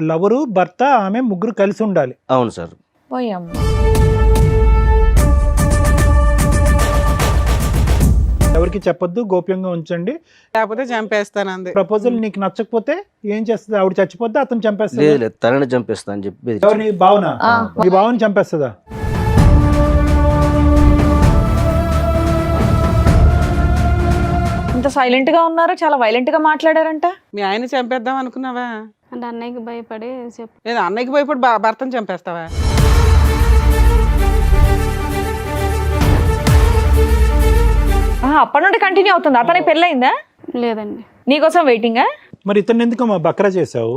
Lover, భర్త, ఆమె ముగ్గురు కలిసి ఉండాలి. అవును సార్. పోయమ్మ. ఎవరికి చెప్పొద్దు, గోప్యంగా ఉంచండి. లేకపోతే చంపేస్తాను అంది. ప్రపోజల్ నీకు నచ్చకపోతే ఏం చేస్తుంది? ఆవిడ చచ్చిపోద్ది, అతను చంపేస్తుంది. లేదు లేదు, తనని చంపేస్తా అని చెప్పి ఎవరిని? భావన. ఆ. మీ భావన చంపేస్తుందా? ఇంత సైలెంట్ గా ఉన్నారు, చాలా వైలెంట్ గా మాట్లాడారంట. మీ ఆయన చంపేద్దాం అనుకున్నావా? అంటే అన్నయ్యకి భయపడి లేదా అన్నయ్యకి భయపడి భర్తను చంపేస్తావా? అప్పటి నుండి కంటిన్యూ అవుతుంది. అతనికి పెళ్ళయిందా? లేదండి. నీకోసం వెయిటింగా? మరి ఇతను ఎందుకు మా బక్రా చేసావు?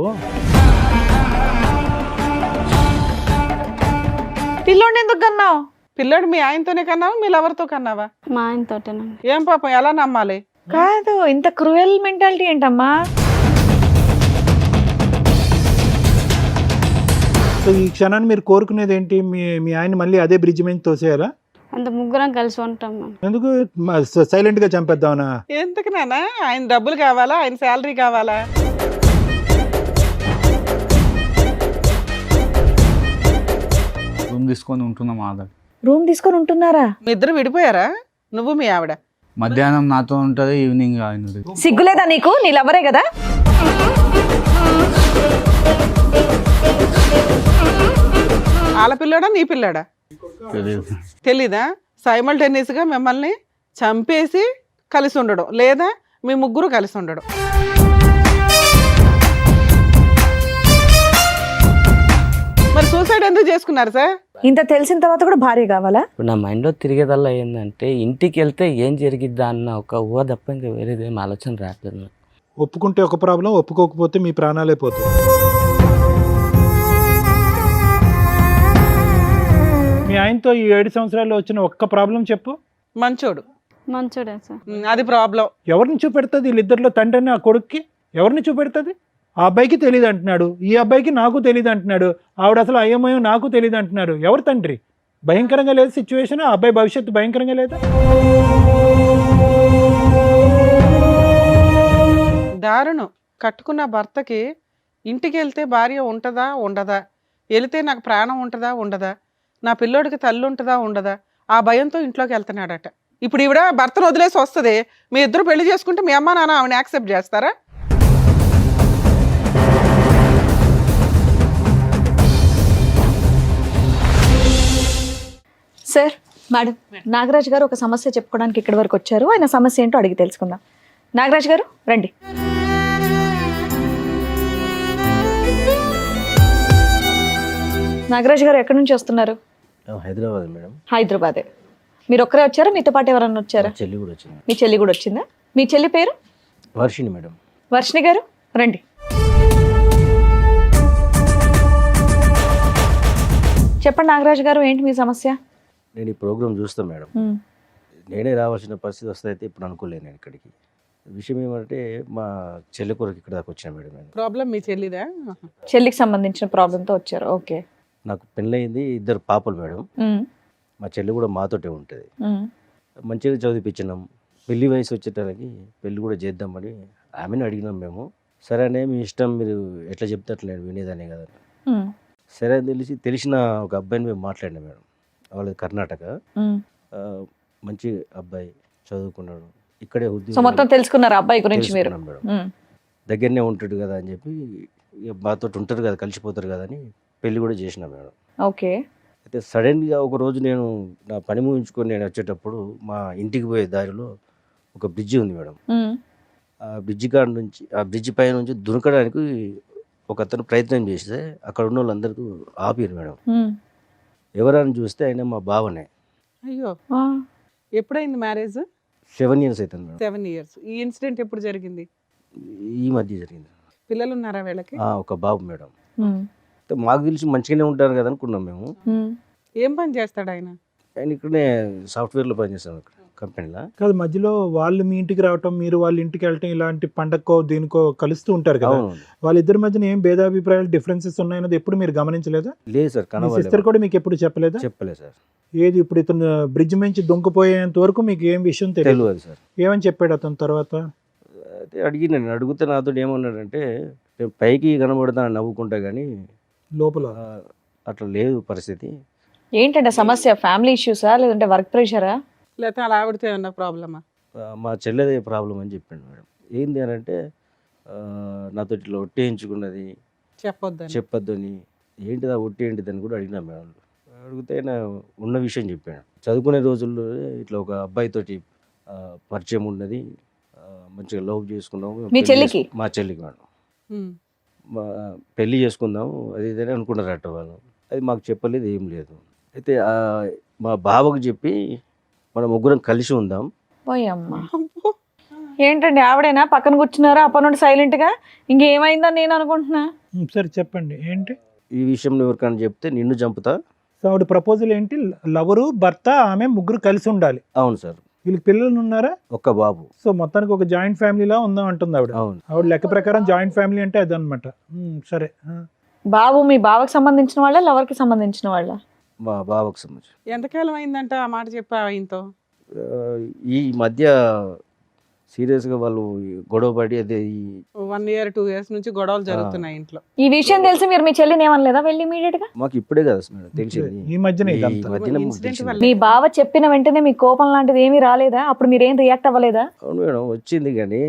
పిల్లోడిని ఎందుకు కన్నావు? పిల్లోడు మీ ఆయనతోనే కన్నావా, మీ లవర్తో కన్నావా? మా ఆయనతోటేనండి. ఏం పాపం, ఎలా నమ్మాలి? కాదు, ఇంత క్రూయల్ మెంటాలిటీ ఏంటమ్మా? సో ఈ క్షణాన్ని మీరు కోరుకునేది ఏంటి? మీ ఆయన మళ్ళీ అదే బ్రిడ్జ్ మీద తోసేయాలా? అంత ముగ్గురం కలిసి ఉంటాం మేము. ఎందుకు సైలెంట్ గా చంపేద్దామనా? ఎందుకు నాన్న? ఆయన డబ్బులు కావాలా, ఆయన శాలరీ కావాలా? రూమ్ తీసుకొని ఉంటున్నాం ఆధార్. రూమ్ తీసుకొని ఉంటున్నారా? మీ ఇద్దరు విడిపోయారా? నువ్వు మీ ఆవిడ? మధ్యాహ్నం నాతో ఉంటుంది, ఈవినింగ్ ఆయన. సిగ్గులేదా నీకు? నీ లవరే కదా. ఆడపిల్లాడా నీ పిల్లాడా తెలియదు. తెలీదా? సైమల్టేనియస్ గా మిమ్మల్ని చంపేసి కలిసి ఉండడం, లేదా మీ ముగ్గురు కలిసి ఉండడం. మరి సూసైడ్ ఎందుకు చేసుకున్నారు సార్? ఇంత తెలిసిన తర్వాత కూడా భార్య కావాలా? ఇప్పుడు నా మైండ్లో తిరిగేదల్లా ఏంటంటే, ఇంటికి వెళ్తే ఏం జరిగిద్దా అన్న ఒక ఊహ తప్ప ఇంకా వేరేదేం ఆలోచన రావట్లేదు నాకు. ఒప్పుకుంటే ఒక ప్రాబ్లం, ఒప్పుకోకపోతే మీ ప్రాణాలే పోతాయి. మీ ఆయనతో ఈ 7 సంవత్సరాల్లో వచ్చిన ఒక్క ప్రాబ్లం చెప్పు. మంచోడు. మంచోడే సార్. అది ప్రాబ్లం. ఎవరిని చూపెడుతుంది వీళ్ళిద్దరిలో? తండ్రిని ఆ కొడుక్కి ఎవరిని చూపెడుతుంది? ఆ అబ్బాయికి తెలియదు అంటున్నాడు, ఈ అబ్బాయికి నాకు తెలియదు అంటున్నాడు, ఆవిడ అసలు అయ్యమయం నాకు తెలియదు అంటున్నారు. ఎవరు తండ్రి? భయంకరంగా లేదు సిచ్యువేషన్. ఆ అబ్బాయి భవిష్యత్తు భయంకరంగా లేదా? దారుణం. కట్టుకున్న భర్తకి ఇంటికి వెళ్తే భార్య ఉంటుందా ఉండదా, వెళితే నాకు ప్రాణం ఉంటుందా ఉండదా, నా పిల్లోడికి తల్లి ఉంటుందా ఉండదా, ఆ భయంతో ఇంట్లోకి వెళ్తున్నాడట. ఇప్పుడు ఈవిడ భర్తను వదిలేసి వస్తుంది, మీ ఇద్దరు పెళ్లి చేసుకుంటే మీ అమ్మ నాన్న ఆవిడని యాక్సెప్ట్ చేస్తారా? సార్, మేడం, నాగరాజ్ గారు ఒక సమస్య చెప్పుకోవడానికి ఇక్కడి వరకు వచ్చారు. ఆయన సమస్య ఏంటో అడిగి తెలుసుకుందాం. నాగరాజ్ గారు రండి. నాగరాజ్ గారు ఎక్కడి నుంచి వస్తున్నారు? హైదరాబాద్ మేడం. హైదరాబాదే. మీరు ఒక్కరే వచ్చారా? మీతో పాటు ఎవరన్నా వచ్చారా? మా చెల్లి కూడా వచ్చింది. మీ చెల్లి కూడా వచ్చిందా? మీ చెల్లి పేరు? వర్షిణి మేడం. వర్షిణి గారు రండి. చెప్పండి నాగరాజ్ గారు, ఏంటి మీ సమస్య? నేను ఈ ప్రోగ్రామ్ చూస్తాను మేడం. నేనే రావాల్సిన పరిస్థితి వస్తే అయితే ఇప్పుడు అనుకోలేను నేను ఇక్కడికి. విషయం ఏమంటే, మా చెల్లి కొరకు ఇక్కడ దాకా వచ్చాను మేడం. నేను ప్రాబ్లం మీ చెల్లిదా? చెల్లికి సంబంధించిన ప్రాబ్లంతో వచ్చారు. ఓకే. నాకు పెళ్ళయింది, 2 పాపలు మేడం. మా చెల్లి కూడా మాతోటే ఉంటుంది. మంచిగా చదివిపించినాం. పెళ్లి వయసు వచ్చేటానికి పెళ్లి కూడా చేద్దామని ఆమెను అడిగినాం మేము. సరే అనే, మీ ఇష్టం, మీరు ఎట్లా చెప్తే అట్లా నేను వినేదాన్ని కదా. సరే అని తెలిసిన ఒక అబ్బాయిని మేము మాట్లాడినాం మేడం. వాళ్ళది కర్ణాటక. మంచి అబ్బాయి, చదువుకున్నాడు, ఇక్కడే సో ఉద్యోగం. మొత్తం తెలుసుకున్నారు అబ్బాయి గురించి మీరు? మేడం దగ్గరనే ఉంటాడు కదా అని చెప్పి, మాతో ఉంటారు కదా, కలిసిపోతారు కదా అని పెళ్లి కూడా చేసిన మేడం. ఓకే. అయితే సడన్గా ఒక రోజు నేను నా పని ముగించుకొని నేను వచ్చేటప్పుడు మా ఇంటికి పోయే దారిలో ఒక బ్రిడ్జి ఉంది మేడం. ఆ బ్రిడ్జి కాడ నుంచి, ఆ బ్రిడ్జి పై నుంచి దునకడానికి ఒక అతను ప్రయత్నం చేస్తే అక్కడ ఉన్న వాళ్ళందరికీ ఆపారు మేడం. ఎవరని చూస్తే ఆయన మా బావనే. అయ్యో, ఎప్పుడైంది మ్యారేజ్? 7 years అవుతుంది మేడం. 7 years. ఈ ఇన్సిడెంట్ ఎప్పుడు జరిగింది? ఈ మధ్య జరిగింది. పిల్లలు ఉన్నారా వీళ్ళకి? ఒక బాబు మేడం. మాకు తెలిసి మంచిగానే ఉంటారు కదా అనుకున్నాం మేము. ఏం పని చేస్తాడు ఆయన? ఆయన ఇక్కడనే సాఫ్ట్వేర్లో పనిచేస్తాం ఇక్కడ కంపెనీలో. కాదు, మధ్యలో వాళ్ళు మీ ఇంటికి రావటం, మీరు వాళ్ళ ఇంటికి వెళ్ళటం, ఇలాంటి పండక్కో దీనికో కలుస్తూ ఉంటారు కదా. వాళ్ళిద్దరి మధ్యన ఏం భేదాభిప్రాయాలు, డిఫరెన్సెస్ ఉన్నాయన్నది ఎప్పుడు మీరు గమనించలేదా? లేదు సార్. సిస్టర్ కూడా మీకు ఎప్పుడు చెప్పలేదా? చెప్పలేదు సార్. ఏది ఇప్పుడు ఇతను బ్రిడ్జ్ నుంచి దొంగపోయేంత వరకు మీకు ఏం విషయం తెలియదు సార్. ఏమని చెప్పాడు అతను తర్వాత? అయితే నేను అడిగితే నాతో ఏమన్నాడంటే, నేను పైకి కనబడతాను నవ్వుకుంటా కానీ లోపల అట్లా లేదు పరిస్థితి. ఏంటంటే సమస్య? ఫ్యామిలీ ఇష్యూసా లేదంటే వర్క్ ప్రెషరా? లేకపోతే అలా ఆవిడతో ఏమన్నా ప్రాబ్లమా? మా చెల్లెదే ప్రాబ్లం అని చెప్పిండు మేడం. ఏంది అని అంటే నాతో ఇట్లా ఒట్టేయించుకున్నది చెప్పొద్దని. చెప్పొద్దని. ఏంటిది ఆ ఒట్టి ఏంటిదని కూడా అడిగినా మేడం. అడిగితే ఆయన ఉన్న విషయం చెప్పాను. చదువుకునే రోజుల్లో ఇట్లా ఒక అబ్బాయితోటి పరిచయం ఉన్నది, మంచిగా లవ్ చేసుకున్నాము. మీ చెల్లికి? మా చెల్లికి మేడం. ఉమ్. పెళ్లి చేసుకుందాము అది ఇదని అనుకున్నారట వాళ్ళు. అది మాకు చెప్పలేదు, ఏం లేదు. అయితే మా బావకు చెప్పి మనం ముగ్గురం కలిసి ఉందాం. పోయమ్మా, అబ్బో. ఏంటండి ఆవిడేనా పక్కన కూర్చున్నారా అప్పటి నుండి సైలెంట్ గా? ఇంకేమైందని నేను అనుకుంటున్నా. సరే చెప్పండి ఏంటి ఈ విషయం ఎవరికైనా చెప్తే నిన్ను చంపుతా. సో ఆవిడ ప్రపోజల్ ఏంటి? లవరు భర్త ఆమె ముగ్గురు కలిసి ఉండాలి. అవును సార్. వీళ్ళకి పిల్లలు ఉన్నారా? ఒక్క బాబు. సో మొత్తానికి ఒక జాయింట్ ఫ్యామిలీలా ఉందాం అంటుంది ఆవిడ. అవును. ఆవిడ లెక్క ప్రకారం జాయింట్ ఫ్యామిలీ అంటే అదనమాట. సరే బాబు మీ బావకి సంబంధించిన వాళ్ళ లవర్ కి సంబంధించిన వాళ్ళ? మా బావకు సంబంధించి ఎంతకాలం అయిందంట ఆ మాట చెప్పా ఆయనతో? ఈ మధ్య సీరియస్గా వాళ్ళు గొడవ పడి అదే 1 year 2 years నుంచి గొడవలు జరుగుతున్నాయి ఇంట్లో. ఈ విషయం తెలిసి మీరు మీ చెల్లిని ఏమనలేదా వెళ్ళి ఇమీడియట్ గా? మాకు ఇప్పుడే కదా మేడం తెలిసింది. ఈ మధ్యనే ఈ ఇదంతా. మధ్యన మాకు ఇన్సిడెంట్ తెలిసింది. వల్ల. మీ బావ చెప్పిన వెంటనే మీ కోపం లాంటిది ఏమీ రాలేదా? అప్పుడు మీరేం రియాక్ట్ అవ్వలేదా? అవును మేడం, వచ్చింది కానీ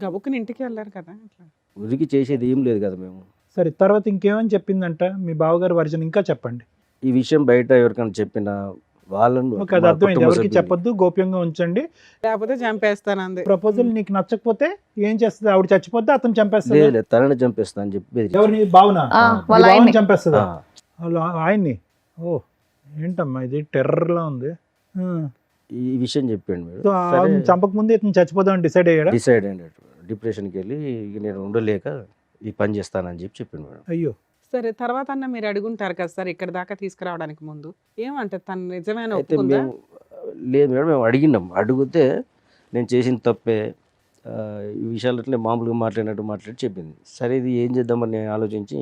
గబుక్కుని ఇంటికి వెళ్ళారు కదా అట్లా. ఉరికి చేసేది ఏం లేదు కదా మేము. సరే తర్వాత ఇంకేమని చెప్పిందంట మీ బావగారు వర్జన్? ఇంకా చెప్పండి. ఈ విషయం బయట ఎవరికైనా చెప్పినా వాళ్ళను ఓకే, అది మా అర్థమైంది. కుటుంబ ఎవరికి సభ్యుల్ని- చెప్పొద్దు, గోప్యంగా ఉంచండి. లేకపోతే చంపేస్తాను అంది. ప్రపోజల్ నీకు నచ్చకపోతే ఏం చేస్తుంది? ఆవిడ చచ్చిపోతే అతను చంపేస్తుంది. లేదు లేదు, తనని చంపేస్తా అని చెప్పి బెదిరించాడు. ఎవరిని? బావునా? ఆ, మీ వాళ్ళ బావని ఆయన్ని. చంపేస్తుందా? ఆ, వాళ్ళ ఆయన్ని? ఓ ఏంటమ్మా ఇది టెర్రర్లా ఉంది. ఈ విషయం చెప్పాడు మేడం. సో ఆవిడని చంపక ముందే ఇతను చచ్చిపోదామని డిసైడ్ అయ్యాడా? డిసైడ్ అయినట్టు డిప్రెషన్కి వెళ్ళి ఇక నేను ఉండలేక ఈ పని చేస్తానని చెప్పి చెప్పిండు మేడం. అయ్యో సరే తర్వాత అన్న మీరు అడుగుంటారు కదా సార్ ఇక్కడ దాకా తీసుకురావడానికి ముందు ఏమంటే తను నిజమైన అయితే ఒప్పుకుందా? మేము లేదు మేడం, మేము అడిగినాం. అడిగితే నేను చేసిన తప్పే, ఈ విషయాలు అట్లే మామూలుగా మాట్లాడి చెప్పింది. సరే ఇది ఏం చేద్దామని నేను ఆలోచించి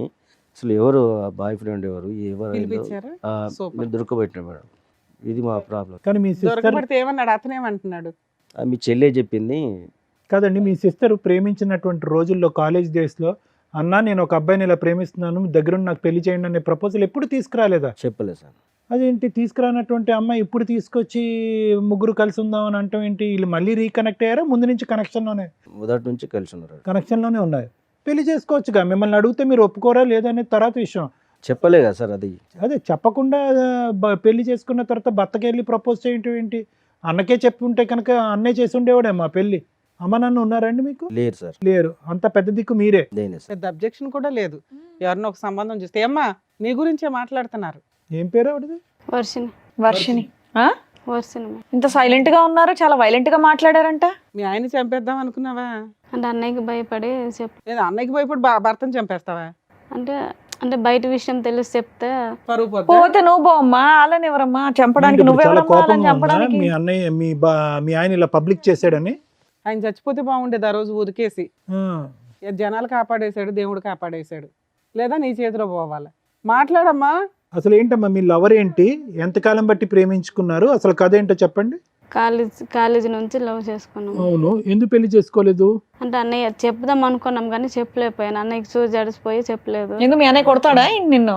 అసలు ఎవరు బాయ్ ఫ్రెండ్ ఎవరు పిలిపించారా? Super. మేము దొరకబెట్టినాం మేడం. ఇది మా ప్రాబ్లం. కానీ మీ సిస్టర్ దొరకబడితే ఏమన్నాడు? అతనేమంటున్నాడు? మీ చెల్లె చెప్పింది. కాదండి, మీ సిస్టర్ ప్రేమించినటువంటి రోజుల్లో కాలేజ్ డేస్లో అన్నా నేను ఒక అబ్బాయిని ఇలా ప్రేమిస్తున్నాను, దగ్గరుండి నాకు పెళ్లి చేయండి అనే ప్రపోజల్ ఎప్పుడు తీసుకురాలేదా? చెప్పలేదు సార్. అదేంటి తీసుకురానటువంటి అమ్మాయి ఇప్పుడు తీసుకొచ్చి ముగ్గురు కలిసి ఉందామని అంటాం ఏంటి? వీళ్ళు మళ్ళీ రీకనెక్ట్ అయ్యారా? ముందు నుంచి మొదటి నుంచి కలిసి ఉన్నారు. కనెక్షన్లోనే ఉన్నాయి. పెళ్లి చేసుకోవచ్చుగా. మిమ్మల్ని అడిగితే మీరు ఒప్పుకోరా లేదనేది తర్వాత విషయం. చెప్పలే కదా సార్ అది. అదే చెప్పకుండా పెళ్లి చేసుకున్న తర్వాత భర్తకి వెళ్ళి ప్రపోజ్ చేయటం ఏంటి? అన్నకే చెప్పి ఉంటే కనుక అన్నే చేసి ఉండేవాడే మా పెళ్లి. అమ్మ నాన్న ఉన్నారండి మీకు? లేరు సార్. లేరు. అంత పెద్ద దిక్కు మీరే. నేనే సార్. పెద్ద అబ్జెక్షన్ కూడా లేదు. ఎవరినో ఒక సంబంధం చూస్తే ఏమ్మా నీ గురించే మాట్లాడుతున్నారు. ఏం పేరు ఆవిడది? వర్షిని. వర్షిని. ఆ? వర్షిని. ఇంత సైలెంట్ గా ఉన్నారు, చాలా వైలెంట్ గా మాట్లాడారంట. మీ ఆయన చంపేద్దాం అనుకున్నావా? అంటే అన్నయ్యకి భయపడి లేదా అన్నయ్యకి భయపడి భర్తను చంపేస్తావా? అంటే అంటే బయట విషయం తెలిసి చెప్తే పరువు పోద్దా? పోతే నువ్వు పోమ్మా, వాళ్ళని ఎవరమ్మా చంపడానికి? ఏంటి ఇప్పుడు చాలా నువ్వెవరమ్మా వాళ్ళని కోపంగా ఉందా? చంపడానికి? మీ అన్నయ్య మీ ఆయన ఇలా పబ్లిక్ చేశాడని? ఆయన చచ్చిపోతే బాగుండేది ఆ రోజు ఉదికేసి. ఆ. జనాలు కాపాడేశాడు, దేవుడు కాపాడేశాడు. లేదా నీ చేతిలో పోవాలి. మాట్లాడమ్మా. అసలు ఏంటమ్మా మీ లవర్ ఏంటి? ఎంతకాలం బట్టి ప్రేమించుకున్నారు? అసలు కథ ఏంటో చెప్పండి. కాలేజీ నుంచి లవ్ చేసుకున్నాం. అవును, ఎందుకు పెళ్లి చేసుకోలేదు? అంటే అన్నయ్య చెప్దాం అనుకున్నాం కానీ చెప్పలేకపోయాను. అన్నయ్యకి చూసి జడిసిపోయి చెప్పలేదు. ఎందుకు మీ అన్నయ్య కొడతాడా ఏంటి నిన్ను?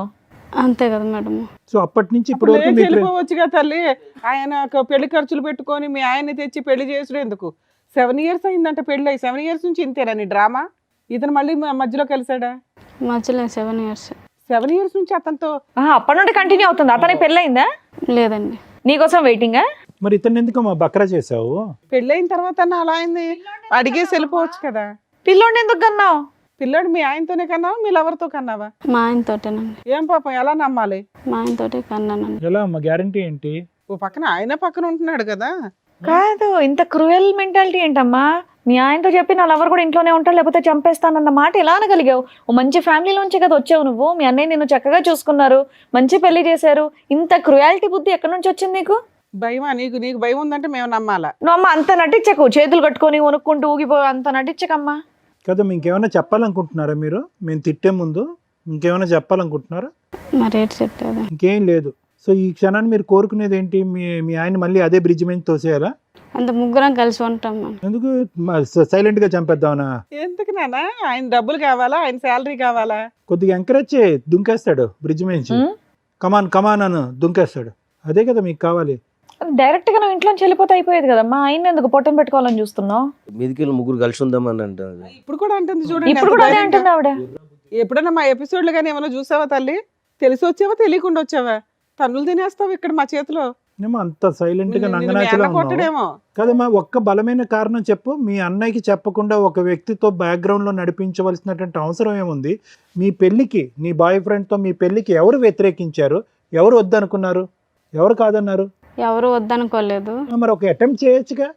అంతే కదా మేడం. సో అప్పటి నుంచి ఇప్పటి వరకు మీ వెళ్ళిపోవచ్చుగా తల్లి. ఆయన పెళ్లి ఖర్చులు పెట్టుకొని మీ ఆయన్ని తెచ్చి పెళ్లి చేసుడు ఎందుకు? 7 years అయిందంట పెళ్లి అయ్యి. 7 years నుంచి ఇంతేనా నీ డ్రామా? ఇతను మళ్ళీ మధ్యలో కలిసాడా? మధ్యలో 7 years. 7 years నుంచి అతనితో అప్పటి నుండి కంటిన్యూ అవుతుంది. అతనికి పెళ్ళయిందా? లేదండి. నీకోసం వెయిటింగా? మరి ఇతను ఎందుకు మా బక్రా చేసావు? పెళ్ళైన తర్వాత అలా అయింది అడిగేసి వెళ్ళిపోవచ్చు కదా. పిల్లోడిని ఎందుకు కన్నావు? పిల్లాడు మీ ఆయనతోనే కన్నావా మీ లవర్తో కన్నావా? మా ఆయనతోటేనండి. ఏం పాపం ఎలా నమ్మాలి? మా ఆయనతోటే కన్నానండి. ఎలా అమ్మా? గ్యారంటీ ఏంటి? ఓ పక్కన ఆయన పక్కన ఉంటున్నాడు కదా. కాదు, ఇంత క్రూయల్ మెంటాలిటీ ఏంటమ్మా? మీ ఆయనతో చెప్పి నా లవర్ కూడా ఇంట్లోనే ఉంటాడు లేకపోతే చంపేస్తానన్న మాట ఎలా అనగలిగావు? ఓ మంచి ఫ్యామిలీలోంచే కదా వచ్చావు నువ్వు. మీ అన్నయ్య నిన్ను చక్కగా చూసుకున్నారు, మంచి పెళ్లి చేశారు. ఇంత క్రూయాలిటీ బుద్ధి ఎక్కడి నుంచి వచ్చింది నీకు? భయమా? నీకు భయం ఉందంటే మేము నమ్మాలా? నువ్వు అమ్మ అంత నటించకు. చేతులు కట్టుకొని వణుక్కుంటూ ఊగిపో అంత నటించకమ్మా. కదా ఇంకేమైనా చెప్పాలనుకుంటున్నారా మీరు? మేము తిట్టే ముందు ఇంకేమైనా చెప్పాలనుకుంటున్నారా? మరి రేట్ చెప్పలేదు. ఇంకేం లేదు. సో ఈ క్షణాన్ని మీరు కోరుకునేది ఏంటి? మీ ఆయన మళ్ళీ అదే బ్రిడ్జ్ మీద తోసేయాలా? అంత ముగ్గురం కలిసి ఉంటాం మనం. ఎందుకు సైలెంట్ గా చంపేద్దామనా? ఎందుకు నాన్న? ఆయన డబ్బులు కావాలా, ఆయన శాలరీ కావాలా? కొద్దిగా ఎంకరేజ్ చేయి, దుంకేస్తాడు బ్రిడ్జ్ నుంచి. కమాన్ కమాన్ అని దుంకేస్తాడు. అదే కదా మీకు కావాలి. డైరెక్ట్ గా నువ్వు ఇంట్లోంచి వెళ్ళిపోతే అయిపోయేది కదమ్మా, ఆయన ఎందుకు పొట్టం పెట్టుకోవాలని చూస్తున్నావు? మీదికి వెళ్ళి ముగ్గురు కలిసి ఉందామని అంటారు. ఇప్పుడు కూడా అంటుంది చూడండి. ఇప్పుడు ఎంత కూడా అదే ధైర్యంగా. అంటుంది ఆవిడ. ఎప్పుడైనా మా ఎపిసోడ్లు కానీ ఏమైనా చూసావా తల్లి? తెలిసి వచ్చావా తెలియకుండా వచ్చావా? తన్నులు తినేస్తావు ఇక్కడ మా చేతిలో. ఏమో అంత సైలెంట్ గా నిన్ను మీ నంగనాచిలా అన్న ఉన్నావు. కొట్టడేమో. కదమ్మా, ఒక్క బలమైన కారణం చెప్పు. మీ అన్నయ్యకి చెప్పకుండా ఒక వ్యక్తితో బ్యాక్గ్రౌండ్ లో నడిపించవలసినటువంటి అవసరం ఏముంది? మీ పెళ్లికి, నీ బాయ్ ఫ్రెండ్ తో మీ పెళ్లికి ఎవరు వ్యతిరేకించారు? ఎవరు వద్దనుకున్నారు? ఎవరు కాదన్నారు? ఎవరు వద్దనుకోలేదు. మరి ఒక అటెంప్ట్ చేయొచ్చుగా.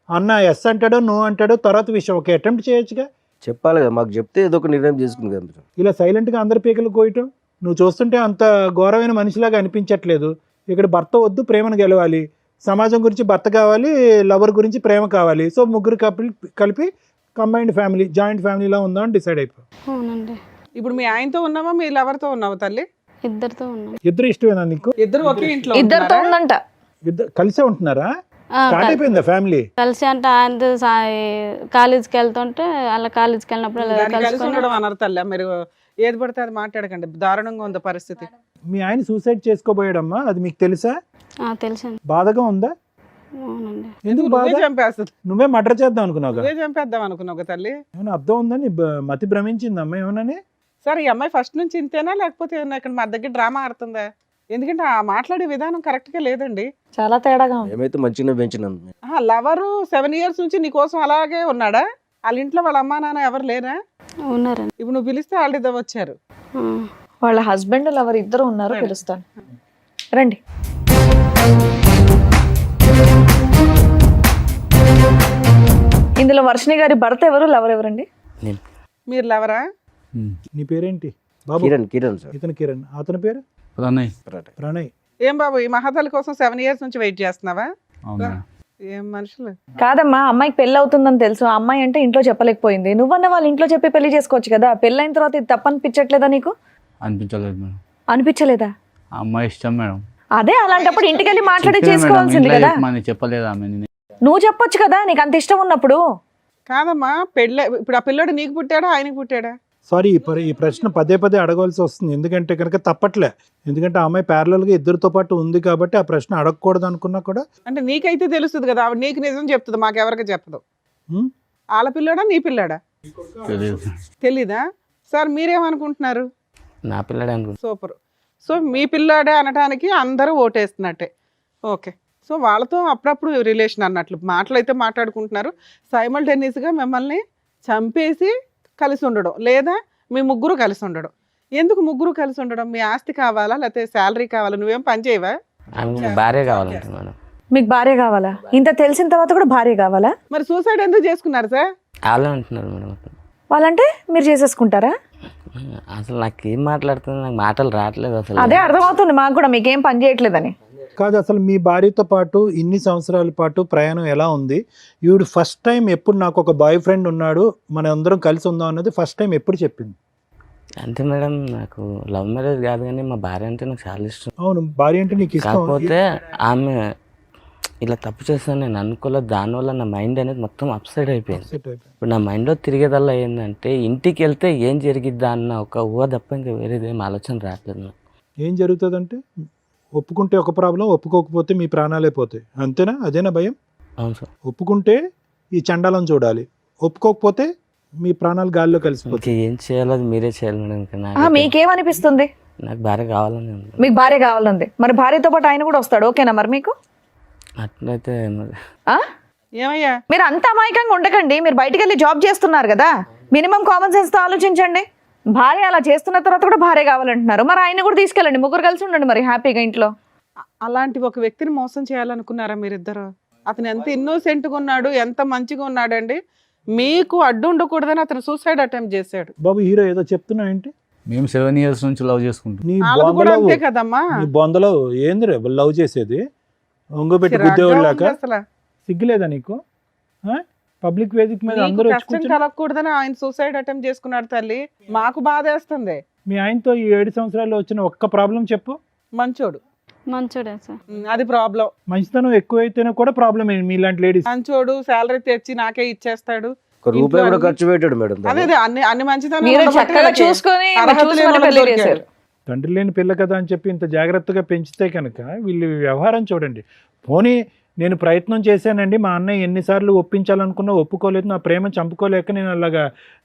అన్న ఎస్ అంటాడో నో అంటాడో తర్వాత విషయం, ఒక అటెంప్ట్ చేయొచ్చుగా. చెప్పాలి కదా, మాకు చెప్తే ఏదో ఒక నిర్ణయం చేసుకుంది కదా మీరు. ఇలా సైలెంట్ గా అందరి పీకలు కోయటం నువ్వు చూస్తుంటే అంత ఘోరమైన మనిషిలాగా అనిపించట్లేదు. ఇక్కడ భర్త వద్దు, ప్రేమను గెలవాలి. సమాజం గురించి భర్త కావాలి, లవర్ గురించి ప్రేమ కావాలి. సో ముగ్గురు కలిపి కంబైన్డ్ ఫ్యామిలీ, జాయింట్ ఫ్యామిలీలా ఉందామని డిసైడ్ అయిపోయి. అవునండి. ఇప్పుడు మీ ఆయనతో ఉన్నావా, మీ లవర్తో ఉన్నావా తల్లి? ఇద్దరితో ఉన్నాం. ఇద్దరు ఇష్టమేనా నీకు? ఇద్దరు ఒకే ఇంట్లో ఇద్దరితో ఉంటున్నారా? ఉందంట. ఇద్దరు కలిసే ఉంటున్నారా? ఆ, స్టార్ట్ అయిపోయిందా ఫ్యామిలీ? కలిసి అంటే ఆయన కాలేజీకి వెళ్తుంటే అలా కాలేజీకి వెళ్ళినప్పుడు అలా దాన్ని కలిసి కలుసుకొని ఉండడం అన్నారు తల్లి. మీరు ఏది పడితే అది మాట్లాడకండి, దారుణంగా ఉంది పరిస్థితి. మీ ఆయన సూసైడ్ చేసుకోబోయాడమ్మా, అది మీకు తెలుసా? తెలుసండి. బాధగా ఉందా? అవునండి. ఎందుకు బాధ? నువ్వే చంపేస్తుంది. నువ్వే మర్డర్ చేద్దాం అనుకున్నావు. నువ్వే చంపేద్దాం అనుకున్నావు కదా తల్లి. ఏమైనా అర్థం ఉందని మతి భ్రమించిందమ్మా ఏమన్నాని? సరే, ఈ అమ్మాయి ఫస్ట్ నుంచి ఇంతేనా, లేకపోతే ఏమన్నా ఇక్కడ మా దగ్గర డ్రామా ఆడుతుందా? ఎందుకంటే ఆ మాట్లాడే విధానం కరెక్ట్ గా లేదండి. చాలా తేడాగా ఉంది. మేమైతే మంచిగా పెంచినాం. లవరు 7 years నుంచి నీ కోసం అలాగే ఉన్నాడా? వాళ్ళ ఇంట్లో వాళ్ళ అమ్మా నాన్న ఎవరు లేరా? ఉన్నారండి. ఇప్పుడు నువ్వు పిలిస్తే వాళ్ళు ఇద్దరు వచ్చారు. ఆ. వాళ్ళ హస్బెండ్ లవర్ ఇద్దరు ఉన్నారు, పిలుస్తాను రండి. ఇందులో వర్షిణి గారి భర్త ఎవరు, లవర్ ఎవరండి? మీరు లవరా? నీ పేరేంటి బాబు? కిరణ్ సార్. ఇతను కిరణ్, అతని పేరు ప్రణయ్. ప్రణయ్. ఏం బాబు, ఈ మహాతల్లి కోసం 7 years నుంచి వెయిట్ చేస్తున్నావా? అవునా? ఏం మనుషులు. కాదమ్మా, అమ్మాయికి పెళ్లి అవుతుందని తెలుసు, ఆ అమ్మాయి అంటే ఇంట్లో చెప్పలేకపోయింది. నువ్వన్న వాళ్ళ ఇంట్లో చెప్పి పెళ్లి చేసుకోవచ్చు కదా. పెళ్ళైన తర్వాత ఇది తప్పనిపించట్లేదా నీకు? అనిపించలేదు మేడం. అనిపించలేదా? ఆ అమ్మాయి ఇష్టం మేడం. అదే, అలాంటప్పుడు ఇంటికి వెళ్ళి మాట్లాడి చెప్పినా మేడం, చేసుకోవాల్సింది ఇంట్లో కదా. చెప్పమని చెప్పలేదు ఆమె. నువ్వు చెప్పొచ్చు కదా, నీకు అంత ఇష్టం ఉన్నప్పుడు. కాదమ్మా, పెళ్ళి ఇప్పుడు ఆ పిల్లోడు నీకు పుట్టాడా ఆయనకు పుట్టాడా? సారీ, ఈ ప్రశ్న పదే పదే అడగవలసి వస్తుంది. ఎందుకంటే కనుక తప్పట్లే. ఎందుకంటే ఆ అమ్మాయి parallel గా ఇద్దరితో పాటు ఉంది కాబట్టి ఆ ప్రశ్న అడగకూడదు అనుకున్నా కూడా. అంటే నీకైతే తెలుస్తుంది కదా, ఆవిడ నీకు నిజం చెప్తుంది, మాకెవరికి చెప్పదు. ఉమ్, వాళ్ళ పిల్లోడా నీ పిల్లాడా? తెలియదు. తెలీదా? సార్ మీరేమనుకుంటున్నారు? నా పిల్లడే అనుకుంటా. సూపర్. సో మీ పిల్లాడే అనడానికి అందరూ ఓటేస్తున్నట్టే. ఓకే. సో వాళ్ళతో అప్పుడప్పుడు రిలేషన్ అన్నట్లు మాటలు అయితే మాట్లాడుకుంటున్నారు. సైమల్టేనియస్గా మిమ్మల్ని చంపేసి కలిసి ఉండడం, లేదా మీ ముగ్గురు కలిసి ఉండడం. ఎందుకు ముగ్గురు కలిసి ఉండడం? మీ ఆస్తి కావాలా, లేకపోతే శాలరీ కావాలా? నువ్వేం పని చేయవా? ఆమె భార్య కావాలంటే మేడం. మీకు భార్య కావాలా? ఇంత తెలిసిన తర్వాత కూడా భార్య కావాలా? మరి సూసైడ్ ఎందుకు చేసుకున్నారు సార్? వాళ్ళే అంటున్నారు మేడం. వాళ్ళంటే మీరు చేసేసుకుంటారా? అసలు నాకు ఏం మాట్లాడుతుంది, నాకు మాటలు రావట్లేదు అసలు. అదే అర్థమవుతుంది మాకు కూడా, మీకేం పని చేయట్లేదని. కాదు, అసలు మీ భార్యతో పాటు ఇన్ని సంవత్సరాల పాటు ప్రయాణం ఎలా ఉంది? ఈవిడ ఫస్ట్ టైం ఎప్పుడు నాకు ఒక బాయ్ ఫ్రెండ్ ఉన్నాడు, మన అందరం కలిసి ఉందాం అన్నది ఫస్ట్ టైం ఎప్పుడు చెప్పింది? అంతే మేడం, నాకు లవ్ మ్యారేజ్ కాదు కానీ మా భార్య అంటే నాకు చాలా ఇష్టం. అవును, భార్య అంటే నీకు ఇష్టం. కాకపోతే ఆమె ఇలా తప్పు చేస్తాను నేను అనుకోలేదు. దానివల్ల నా మైండ్ అనేది మొత్తం అప్సైడ్ అయిపోయింది. ఇప్పుడు నా మైండ్లో తిరిగేదల్లా ఏంటంటే ఇంటికి వెళ్తే ఏం జరిగిద్దా అన్న ఒక ఊహ తప్ప ఇంకా వేరేదేం ఆలోచన రావట్లేదు నాకు. ఏం జరుగుతుందంటే ఒప్పుకుంటే ఒక ప్రాబ్లం, ఒప్పుకోకపోతే మీ ప్రాణాలే పోతాయి, అంతేనా? అదేనా భయం? అవును సార్. ఒప్పుకుంటే ఈ చండాలం చూడాలి, ఒప్పుకోకపోతే మీ ప్రాణాలు గాల్లో కలిసిపోతాయి. ఇంకా ఏం చేయాలో అది మీరే చేయాలి మేడం. ఇంకా నాకు మీకేమనిపిస్తుంది? నాకు భార్య కావాలని ఉంది. మీకు భార్య కావాలంది, మరి భార్యతో పాటు ఆయన కూడా వస్తాడు, ఓకేనా మరి మీకు? అట్లయితే మరి ఆ? ఏమయ్యా, మీరు అంత అమాయకంగా ఉండకండి. మీరు బయటికి వెళ్ళి జాబ్ చేస్తున్నారు కదా, మినిమం కామన్ సెన్స్ తో ఆలోచించండి. భార్య అలా చేస్తున్న తర్వాత కూడా భార్య కావాలంటున్నారు, మరి ఆయన కూడా తీసుకెళ్ళండి, ముగ్గురు కలిసి ఉండండి మరి హ్యాపీగా ఇంట్లో. అలాంటి ఒక వ్యక్తిని మోసం చేయాలనుకున్నారా మీరిద్దరు? అతను ఎంత ఇన్నోసెంట్గా ఉన్నాడు, ఎంత మంచిగా ఉన్నాడండి. మీకు అడ్డు ఉండకూడదని అతను సూసైడ్ అటెంప్ట్ చేశాడు. బాబు హీరో ఏదో చెప్తున్నా ఏంటి? మేము 7 years నుంచి లవ్ చేసుకుంటాం. నీ వాళ్ళది కూడా బొందలో అంతే కదమ్మా. నీ బొందలో ఏంది రే లవ్ చేసేది? ఒంగోబెట్టి చిరాగ్గా గుద్దేవాళ్ళాక ఉంది అసలు. సిగ్గులేదా నీకు? పబ్లిక్ వేదిక మీద నీకు అందరూ వచ్చి కష్టం కూర్చుని కలగకూడదని ఆయన సూసైడ్ అటెంప్ట్ చేసుకున్నాడు తల్లి. మాకు బాధేస్తుంది. మీ ఆయనతో ఈ 7 సంవత్సరాల్లో వచ్చిన ఒక్క ప్రాబ్లం చెప్పు. మంచోడు. మంచోడే సార్. అది ప్రాబ్లం. మంచితనం ఎక్కువైతేనే కూడా ప్రాబ్లం మీలాంటి లేడీస్. మంచోడు, శాలరీ తెచ్చి నాకే ఇచ్చేస్తాడు. ఒక రూపాయి కూడా ఖర్చు పెట్టాడు మేడం అదే దాన్ని. అదే అన్ని మంచితనం మీరు చక్కగా చూసుకొని చూసి మరి పెళ్లి చేశారు. తండ్రి లేని పిల్ల కదా అని చెప్పి ఇంత జాగ్రత్తగా పెంచితే కనుక వీళ్ళు వ్యవహారం చూడండి. పోనీ నేను ప్రయత్నం చేశానండి, మా అన్నయ్య ఎన్నిసార్లు ఒప్పించాలనుకున్నా ఒప్పుకోలేదు, నా ప్రేమ చంపుకోలేక నేను అలాగా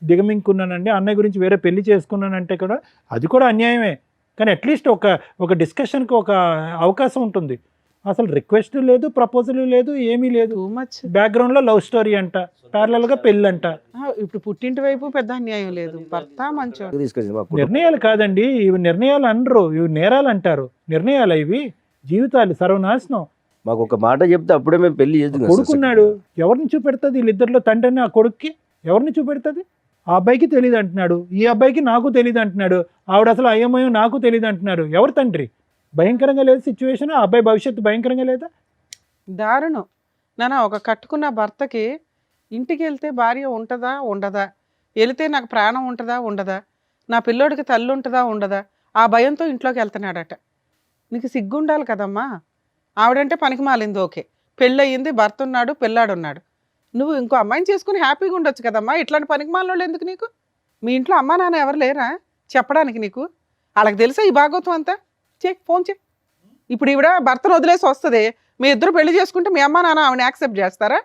దిగమింగుకున్నానండి, అన్నయ్య గురించి వేరే పెళ్లి చేసుకున్నానంటే కూడా అది కూడా అన్యాయమే. కానీ అట్లీస్ట్ ఒక డిస్కషన్కి ఒక అవకాశం ఉంటుంది. అసలు రిక్వెస్ట్ లేదు, ప్రపోజల్ లేదు, ఏమీ లేదు. Too much. బ్యాక్గ్రౌండ్లో లవ్ స్టోరీ అంట, ప్యారలల్గా పెళ్ళి అంట. ఇప్పుడు పుట్టింటి వైపు పెద్ద అన్యాయం లేదు, భర్త మంచోడు. తీసుకొచ్చింది మా కుటుంబం. నిర్ణయాలు కాదండి ఇవి, నిర్ణయాలు అనరు, ఇవి నేరాలు అంటారు. నిర్ణయాలు ఇవి, జీవితాలు సర్వనాశనం. మాకు ఒక మాట చెప్తే అప్పుడే మేము పెళ్లి చేద్దాం. కొడుకున్నాడు, ఎవరిని చూపెడుతుంది? వీళ్ళిద్దరిలో తండ్రిని ఆ కొడుక్కి ఎవరిని చూపెడుతుంది? ఆ అబ్బాయికి తెలియదు అంటున్నాడు, ఈ అబ్బాయికి నాకు తెలియదు అంటున్నాడు, ఆవిడ అసలు అయ్యమయం నాకు తెలియదు అంటున్నారు. ఎవరు తండ్రి? భయంకరంగా లేదు సిచ్యువేషన్. ఆ అబ్బాయి భవిష్యత్తు భయంకరంగా లేదా? దారుణం నాన్న. ఒక కట్టుకున్న భర్తకి ఇంటికి వెళ్తే భార్య ఉంటుందా ఉండదా, వెళితే నాకు ప్రాణం ఉంటుందా ఉండదా, నా పిల్లోడికి తల్లి ఉంటుందా ఉండదా, ఆ భయంతో ఇంట్లోకి వెళ్తున్నాడట. నీకు సిగ్గుండాలి కదమ్మా. ఆవిడంటే పనికి మాలింది, ఓకే, పెళ్ళయింది, భర్త ఉన్నాడు, పిల్లాడున్నాడు. నువ్వు ఇంకో అమ్మాయిని చేసుకుని హ్యాపీగా ఉండొచ్చు కదమ్మా. ఇట్లాంటి పనికి మాలినోళ్ళు ఎందుకు నీకు? మీ ఇంట్లో అమ్మా నాన్న ఎవరు లేరా చెప్పడానికి నీకు? వాళ్ళకి తెలుసా ఈ భాగవతం అంతా? ఫోన్ చే. ఇప్పుడు ఈవిడ భర్తను వదిలేసి వస్తుంది, మీ ఇద్దరు పెళ్లి చేసుకుంటే మీ అమ్మ నాన్న ఆవిడని యాక్సెప్ట్ చేస్తారా?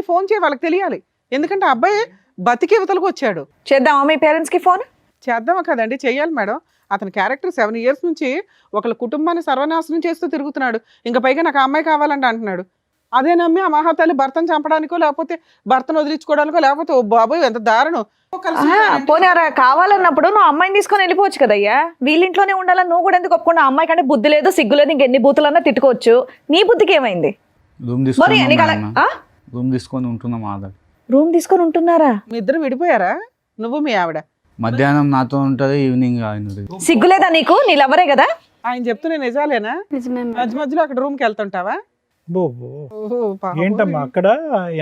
ఫోన్ చేయి, వాళ్ళకి తెలియాలి. ఎందుకంటే అబ్బాయి బతికి ఇవతలకు వచ్చాడు. చేద్దామా మీ పేరెంట్స్కి ఫోన్? చేద్దామా కదండి, చెయ్యాలి మేడం. అతని క్యారెక్టర్ 7 years నుంచి ఒకళ్ళ కుటుంబాన్ని సర్వనాశనం చేస్తూ తిరుగుతున్నాడు. ఇంకా పైగా నాకు ఆ అమ్మాయి కావాలంటే అంటున్నాడు. అదే నమ్మి ఆ మహాతల్లి భర్తను చంపడానికో, లేకపోతే భర్తను వదిలించుకోవడానికో, లేకపోతే ఓ బాబోయ్ ఎంత దారుణం. పోనీ కావాలన్నప్పుడు నువ్వు అమ్మాయిని తీసుకొని వెళ్ళిపోవచ్చు కదయ్యా. వీళ్ళింట్లోనే ఉండాలని నువ్వు కూడా ఎందుకు ఒప్పుకున్నా? అమ్మాయి కంటే బుద్ధి లేదు, సిగ్గు లేదు, ఇంకెన్ని బూతులన్నా తిట్టుకోవచ్చు. నీ బుద్ధికి ఏమైంది? రూమ్ మరి నీకు అలా- తీసుకొని ఆ? రూమ్ తీసుకొని ఉంటున్నాం ఆధార్. రూమ్ తీసుకొని ఉంటున్నారా? మీ ఇద్దరు విడిపోయారా, నువ్వు మీ ఆవిడ? మధ్యాహ్నం నాతో ఉంటుంది, ఈవినింగ్ ఆయన. సిగ్గులేదా నీకు? నీ లవ్వరే కదా. ఆయన చెప్తూనే నిజాలేనా? నిజమే మేడం. మధ్య మధ్యలో అక్కడ రూమ్కి వెళ్తుంటావా? ఓహో, ఏంటమ్మా అక్కడ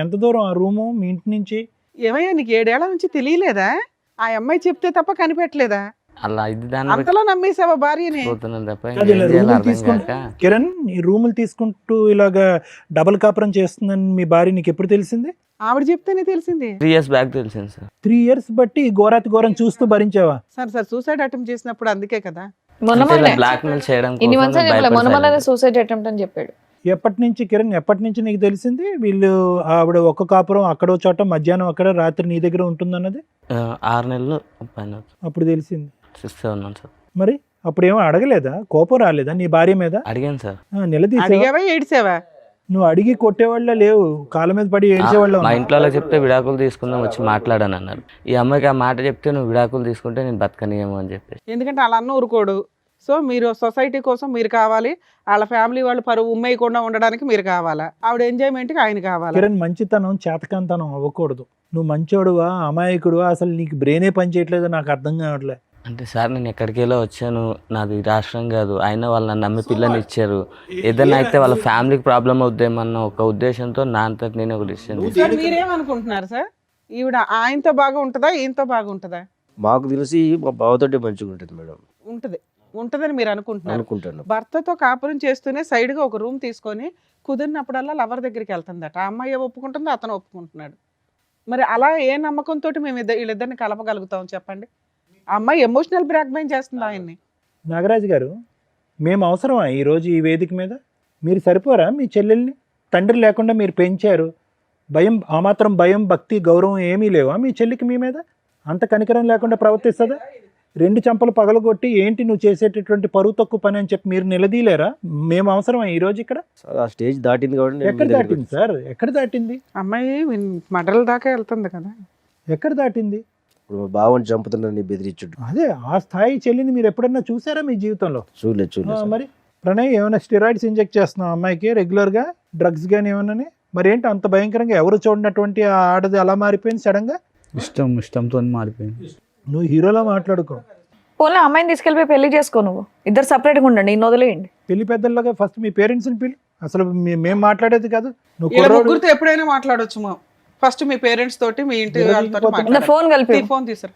ఎంత దూరం ఆ రూము మీ ఇంటి నుంచి? ఏమయ్యా నీకు 7 ఏళ్ల నుంచి తెలియలేదా? ఆ అమ్మాయి చెప్తే తప్ప కనిపెట్టలేదా? అలా ఇది దాన్ని అంతలా నమ్మేసావా భార్యని? పోతున్నాను తప్ప అది ఇలా ఏం చేయాలో రూములు అర్థం తీసుకుంటూ కాక కిరణ్ ఈ రూములు తీసుకుంటూ ఇలాగా డబుల్ కాపురం చేస్తుందని మీ భార్య నీకు ఎప్పుడు తెలిసింది? ఆవిడ చెప్తేనే తెలిసింది. 3 years బ్యాక్ తెలిసింది సార్. 3 years బట్టి ఈ ఘోరాతి ఘోరం చూస్తూ భరించావా? సార్ సూసైడ్ అటెంప్ట్ చేసినప్పుడు అందుకే కదా. బ్లాక్ మెయిల్ చేయడం ఇన్ని కోసం మంత్స్ నేను మొన్న భయపడి సూసైడ్ అటెంప్ట్ అని చెప్పాడు. ఎప్పటి నుంచి కిరణ్, ఎప్పటి నుంచి నీకు తెలిసింది వీళ్ళు ఆవిడ ఒక్క కాపురం అక్కడో చోట, మధ్యాహ్నం అక్కడ, రాత్రి నీ దగ్గర ఉంటుందన్నది? 6 నెలలు పైన అప్పుడు తెలిసింది. 6-7 months సార్. మరి అప్పుడు ఏమో అడగలేదా? కోపం రాలేదా నీ భార్య మీద? అడిగాను సార్. నిలదీసావా? అడిగావా ఏడిసావా? నువ్వు అడిగి కొట్టేవాళ్ళ లేవు, కాళ్ళ మీద పడి ఏడ్చేవాళ్ళ మా ఇంట్లో వాళ్ళకి చెప్తే విడాకులు తీసుకుందాం వచ్చి మాట్లాడాను అన్నారు. ఈ అమ్మాయికి ఆ మాట చెప్తే నువ్వు విడాకులు తీసుకుంటే నేను బతకనియేమో అని చెప్పేసి. ఎందుకంటే వాళ్ళ అన్న ఊరుకోడు. సో మీరు సొసైటీ కోసం మీరు కావాలి, వాళ్ళ ఫ్యామిలీ వాళ్ళు పరువు ఉమ్మేయకుండా ఉండడానికి మీరు కావాలా, ఆవిడ ఎంజాయ్మెంట్కి ఆయన కావాలా? కిరణ్, మంచితనం చేతకంతనం అవ్వకూడదు. నువ్వు మంచోడువా అమాయకుడువా, అసలు నీకు బ్రెయినే పని చేయట్లేదో నాకు అర్థం కావట్లే. అంటే సార్ నేను ఎక్కడికెళ్ళో వచ్చాను, నాది రాష్ట్రం కాదు, అయినా వాళ్ళు నన్ను నమ్మి పిల్లని ఇచ్చారు. ఏదైనా అయితే వాళ్ళ ఫ్యామిలీకి ప్రాబ్లం అవుద్దేమన్న ఒక ఉద్దేశంతో నా అంతటి నేను ఒక డిసిషన్ సార్ మీరేమనుకుంటున్నారు సార్? ఈవిడ ఆయనతో బాగా ఉంటుందా, ఈయనతో బాగా ఉంటుందా? మాకు తెలిసి మా బావతోటి మంచిగా ఉంటుంది మేడం. ఉంటుందని మీరు అనుకుంటున్నారు. అనుకుంటాను. భర్తతో కాపురం చేస్తూనే సైడ్గా ఒక రూమ్ తీసుకొని కుదిరినప్పుడల్లా లవర్ దగ్గరికి వెళ్తుందట. ఆ అమ్మాయి ఒప్పుకుంటుంది, అతను ఒప్పుకుంటున్నాడు. మరి అలా ఏ నమ్మకంతో మేము వీళ్ళిద్దరిని కలపగలుగుతాం చెప్పండి? ఆ అమ్మాయి ఎమోషనల్ బ్లాక్మెయిల్ చేస్తుంది ఆయన్ని. నాగరాజు గారు, మేము అవసరమా ఈరోజు ఈ వేదిక మీద? మీరు సరిపోరా? మీ చెల్లెల్ని తండ్రి లేకుండా మీరు పెంచారు, భయం, ఆ మాత్రం భయం, భక్తి, గౌరవం ఏమీ లేవా మీ చెల్లికి మీ మీద? అంత కనికరం లేకుండా ప్రవర్తిస్తుందా? 2 చెంపలు పగలగొట్టి ఏంటి నువ్వు చేసేటటువంటి పరువు తక్కువ పని అని చెప్పి మీరు నిలదీలేరా? మేము అవసరమా ఈరోజు ఇక్కడ? ఆ స్టేజ్ దాటింది కాబట్టి నేను ఎక్కడ మీ దగ్గరికి దాటింది సార్? ఎక్కడ దాటింది? అమ్మాయి మడల దాకా వెళ్తుంది కదా. ఎక్కడ దాటింది? ఇప్పుడు మా బావని చంపుతున్నాను బెదిరించుడు. అదే ఆ స్థాయి చెల్లిని మీరు ఎప్పుడన్నా చూసారా మీ జీవితంలో? చూడలేదు మరి ప్రణయ్, ఏమైనా స్టెరాయిడ్స్ ఇంజెక్ట్ చేస్తున్నావు అమ్మాయికి రెగ్యులర్గా, డ్రగ్స్ కానీ ఏమన్నా? మరి ఏంటి అంత భయంకరంగా ఎవరు చూడనటువంటి ఆ ఆడది అలా మారిపోయింది సడన్గా? ఇష్టంతో మారిపోయింది. నువ్వు హీరోలా మాట్లాడుకో. పోనీ అమ్మాయిని తీసుకెళ్ళిపోయి పెళ్లి చేసుకో. నువ్వు ఇద్దరు సపరేట్గా ఉండండి, ఇన్ని వదిలేయండి. పెళ్లి పెద్దల్లాగా ఫస్ట్ మీ పేరెంట్స్ని పిలు. అసలు మేము మాట్లాడేది కాదు. నువ్వు ఇలా కుర్రోడు. ముగ్గురితో ఎప్పుడైనా మాట్లాడొచ్చు. ఫస్ట్ మీ పేరెంట్స్ తోటి, మీ ఇంటి వాళ్ళతో ఫోన్ కలిపి ఫోన్ తీసారు.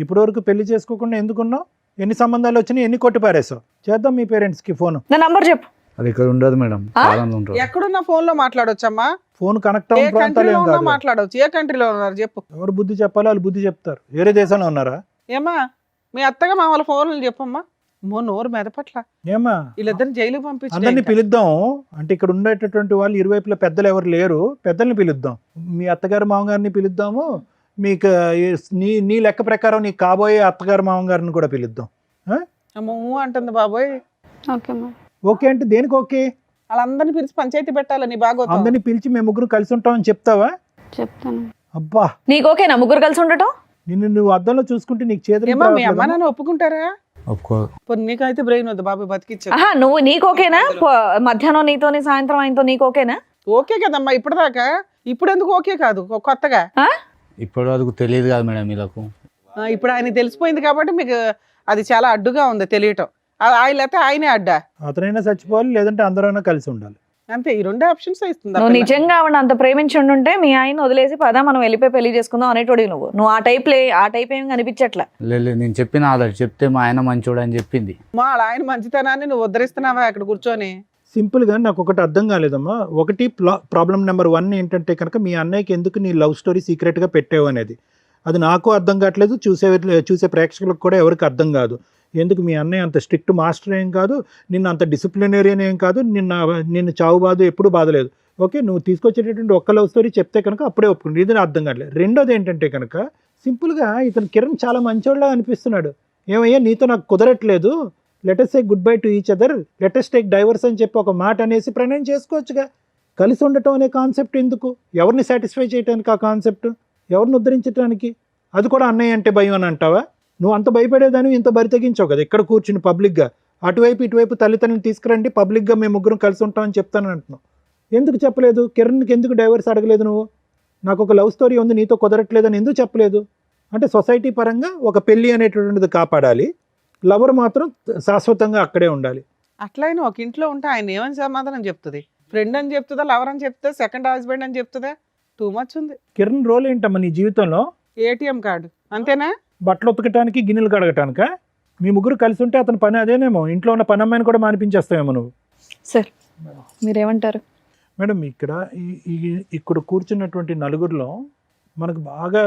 ఇప్పటి వరకు పెళ్లి చేసుకోకుండా ఎందుకున్నావు? ఎన్ని సంబంధాలు వచ్చినాయి, ఎన్ని కొట్టి పారేసావు? చేద్దాం మీ పేరెంట్స్కి ఫోను. నా నంబర్ చెప్పు. అది ఇక్కడ ఉండదు మేడం, ఆ? కాలంలో ఉంటుంది. ఎక్కడున్నా ఫోన్ లో మాట్లాడొచ్చమ్మా, ఫోన్ కనెక్ట్ ఏ అవ్వని ప్రాంతాలు కంట్రీలో ఏం ఉన్నా కాదు. మాట్లాడవచ్చు. ఏ కంట్రీలో ఉన్నారు చెప్పు. ఎవరు బుద్ధి చెప్పాలో వాళ్ళు బుద్ధి చెప్తారు. వేరే దేశంలో ఉన్నారా? ఏమా మీ అత్తగా మా వాళ్ళ ఫోన్లు చెప్పమ్మా. మో నోరు మెదపట్ల ఏమా వీళ్ళిద్దరిని జైలుకి అందరినీ పంపించి పిలుద్దాం. అంటే ఇక్కడ ఉండేటటువంటి వాళ్ళు ఇరువైపుల పెద్దలు ఎవరు లేరు, పెద్దల్ని పిలుద్దాం. మీ అత్తగారు మామగారిని పిలుద్దాము, మీకు నీ లెక్క ప్రకారం నీకు కాబోయే అత్తగారు మామగారిని కూడా పిలుద్దాం. అంటుంది బాబోయ్. ఓకే మా. ఓకే అంటే దేనికి ఓకే? వాళ్ళందరినీ పిలిచి పంచాయతీ పెట్టాలని బాగోతా. అందరినీ పిలిచి మేము ముగ్గురు కలిసి ఉంటామని చెప్తావా? చెప్తాను. అబ్బా, నీకు ఓకేనా ముగ్గురు కలిసి ఉండటం? నువ్వు అద్దంలో చూసుకుంటే నీకు ఏమా మీ అమ్మ చేతులు నాన్న ఒప్పుకుంటారా? ఒప్పుకో. నీకైతే బ్రెయిన్ వద్దు బాబు, బతికిచ్చా. ఆహా, నువ్వు నీకు ఓకేనా? మధ్యాహ్నం నీతోని సాయంత్రం ఆయనతో నీకు ఓకేనా? ఓకే కదమ్మా ఇప్పటిదాకా. ఇప్పుడు ఎందుకు ఓకే కాదు కొత్తగా? ఇప్పటి వరకు తెలియదు కదా మేడం వీళ్ళకు. ఇప్పుడు ఆయన తెలిసిపోయింది కాబట్టి మీకు అది చాలా అడ్డుగా ఉంది తెలియటం. ఆయన లేకపోతే ఆయనే అడ్డా. అతనైనా చచ్చిపోవాలి, లేదంటే అందరైనా కలిసి ఉండాలి. అంతే, ఈ రెండే ఆప్షన్స్ ఇస్తుంది. నువ్వు నిజంగా ఆవిడ అంత ప్రేమించి ఉండుంటే మీ ఆయన వదిలేసి పదా మనం వెళ్ళిపోయి పెళ్లి చేసుకుందాం అనేటోడి. నువ్వు ఆ టైప్ ఏం కనిపించట్లా. లేదు, నేను చెప్పిన ఆల్రెడీ చెప్తే మా ఆయన మంచోడు అని చెప్పింది. మా ఆయన మంచితనాన్ని నువ్వు ఉద్ధరిస్తున్నావా అక్కడ కూర్చొని? సింపుల్గా నాకు ఒకటి అర్థం కాలేదమ్మా. ఒకటి ప్రాబ్లం నెంబర్ 1 ఏంటంటే కనుక మీ అన్నయ్యకి ఎందుకు నీ లవ్ స్టోరీ సీక్రెట్గా పెట్టావు అనేది. అది నాకు అర్థం కావట్లేదు, చూసే ప్రేక్షకులకు కూడా ఎవరికి అర్థం కాదు. ఎందుకు మీ అన్నయ్య అంత స్ట్రిక్ట్ మాస్టర్ ఏం కాదు, నిన్ను అంత డిసిప్లినరియన్ ఏం కాదు, నిన్ను చావు బాధ ఎప్పుడు బాధలేదు. ఓకే, నువ్వు తీసుకొచ్చేటటువంటి ఒక్క లవ్ స్టోరీ చెప్తే కనుక అప్పుడే ఒప్పుకుంది. ఇది అర్థం కావట్లేదు. రెండోది ఏంటంటే కనుక సింపుల్గా ఇతను కిరణ్ చాలా మంచోళ్ళ అనిపిస్తున్నాడు. ఏమయ్యా నీతో నాకు కుదరట్లేదు, let us say good bye to each other, let us take divorce అని చెప్పి ఒక మాట అనేసి ప్రణయం చేసుకోవచ్చుగా. కలిసి ఉండటం అనే కాన్సెప్ట్ ఎందుకు? ఎవరిని సాటిస్ఫై చేయడానికి ఆ కాన్సెప్ట్? ఎవరిని ఉద్ధరించడానికి? అది కూడా అన్నయ్య అంటే భయం అని అంటావా? నువ్వు అంత భయపడేదాన్ని ఇంత బరి తెగించావు కదా ఇక్కడ కూర్చుని పబ్లిక్గా. అటువైపు ఇటువైపు తల్లిదండ్రులు తీసుకురండి, పబ్లిక్గా మేము ముగ్గురం కలిసి ఉంటామని చెప్తానని అంటున్నావు. ఎందుకు చెప్పలేదు? కిరణ్కి ఎందుకు డైవర్స్ అడగలేదు నువ్వు? నాకు ఒక లవ్ స్టోరీ ఉంది నీతో కుదరట్లేదని ఎందుకు చెప్పలేదు? అంటే సొసైటీ పరంగా ఒక పెళ్ళి అనేటటువంటిది కాపాడాలి, లవర్ మాత్రం శాశ్వతంగా అక్కడే ఉండాలి. అట్లయినా ఒక ఇంట్లో ఉంటే ఆయన ఏమని సమాధానం చెప్తుంది? ఫ్రెండ్ అని చెప్తుందా, లవర్ అని చెప్తుందా, సెకండ్ హస్బెండ్ అని చెప్తుందా? టూ మచ్ ఉంది. కిరణ్ రోల్ ఏంటమ్మా నీ జీవితంలో? ఏటీఎం కార్డు అంతేనా? బట్టలు ఉతకటానికి, గిన్నెలు కడగటానిక? మీ ముగ్గురు కలిసి ఉంటే అతని పని అదేనేమో. ఇంట్లో ఉన్న పని అమ్మాయిని కూడా మానిపించేస్తావేమో నువ్వు. సార్ మీరేమంటారు? మేడం ఇక్కడ కూర్చున్నటువంటి నలుగురిలో మనకు బాగా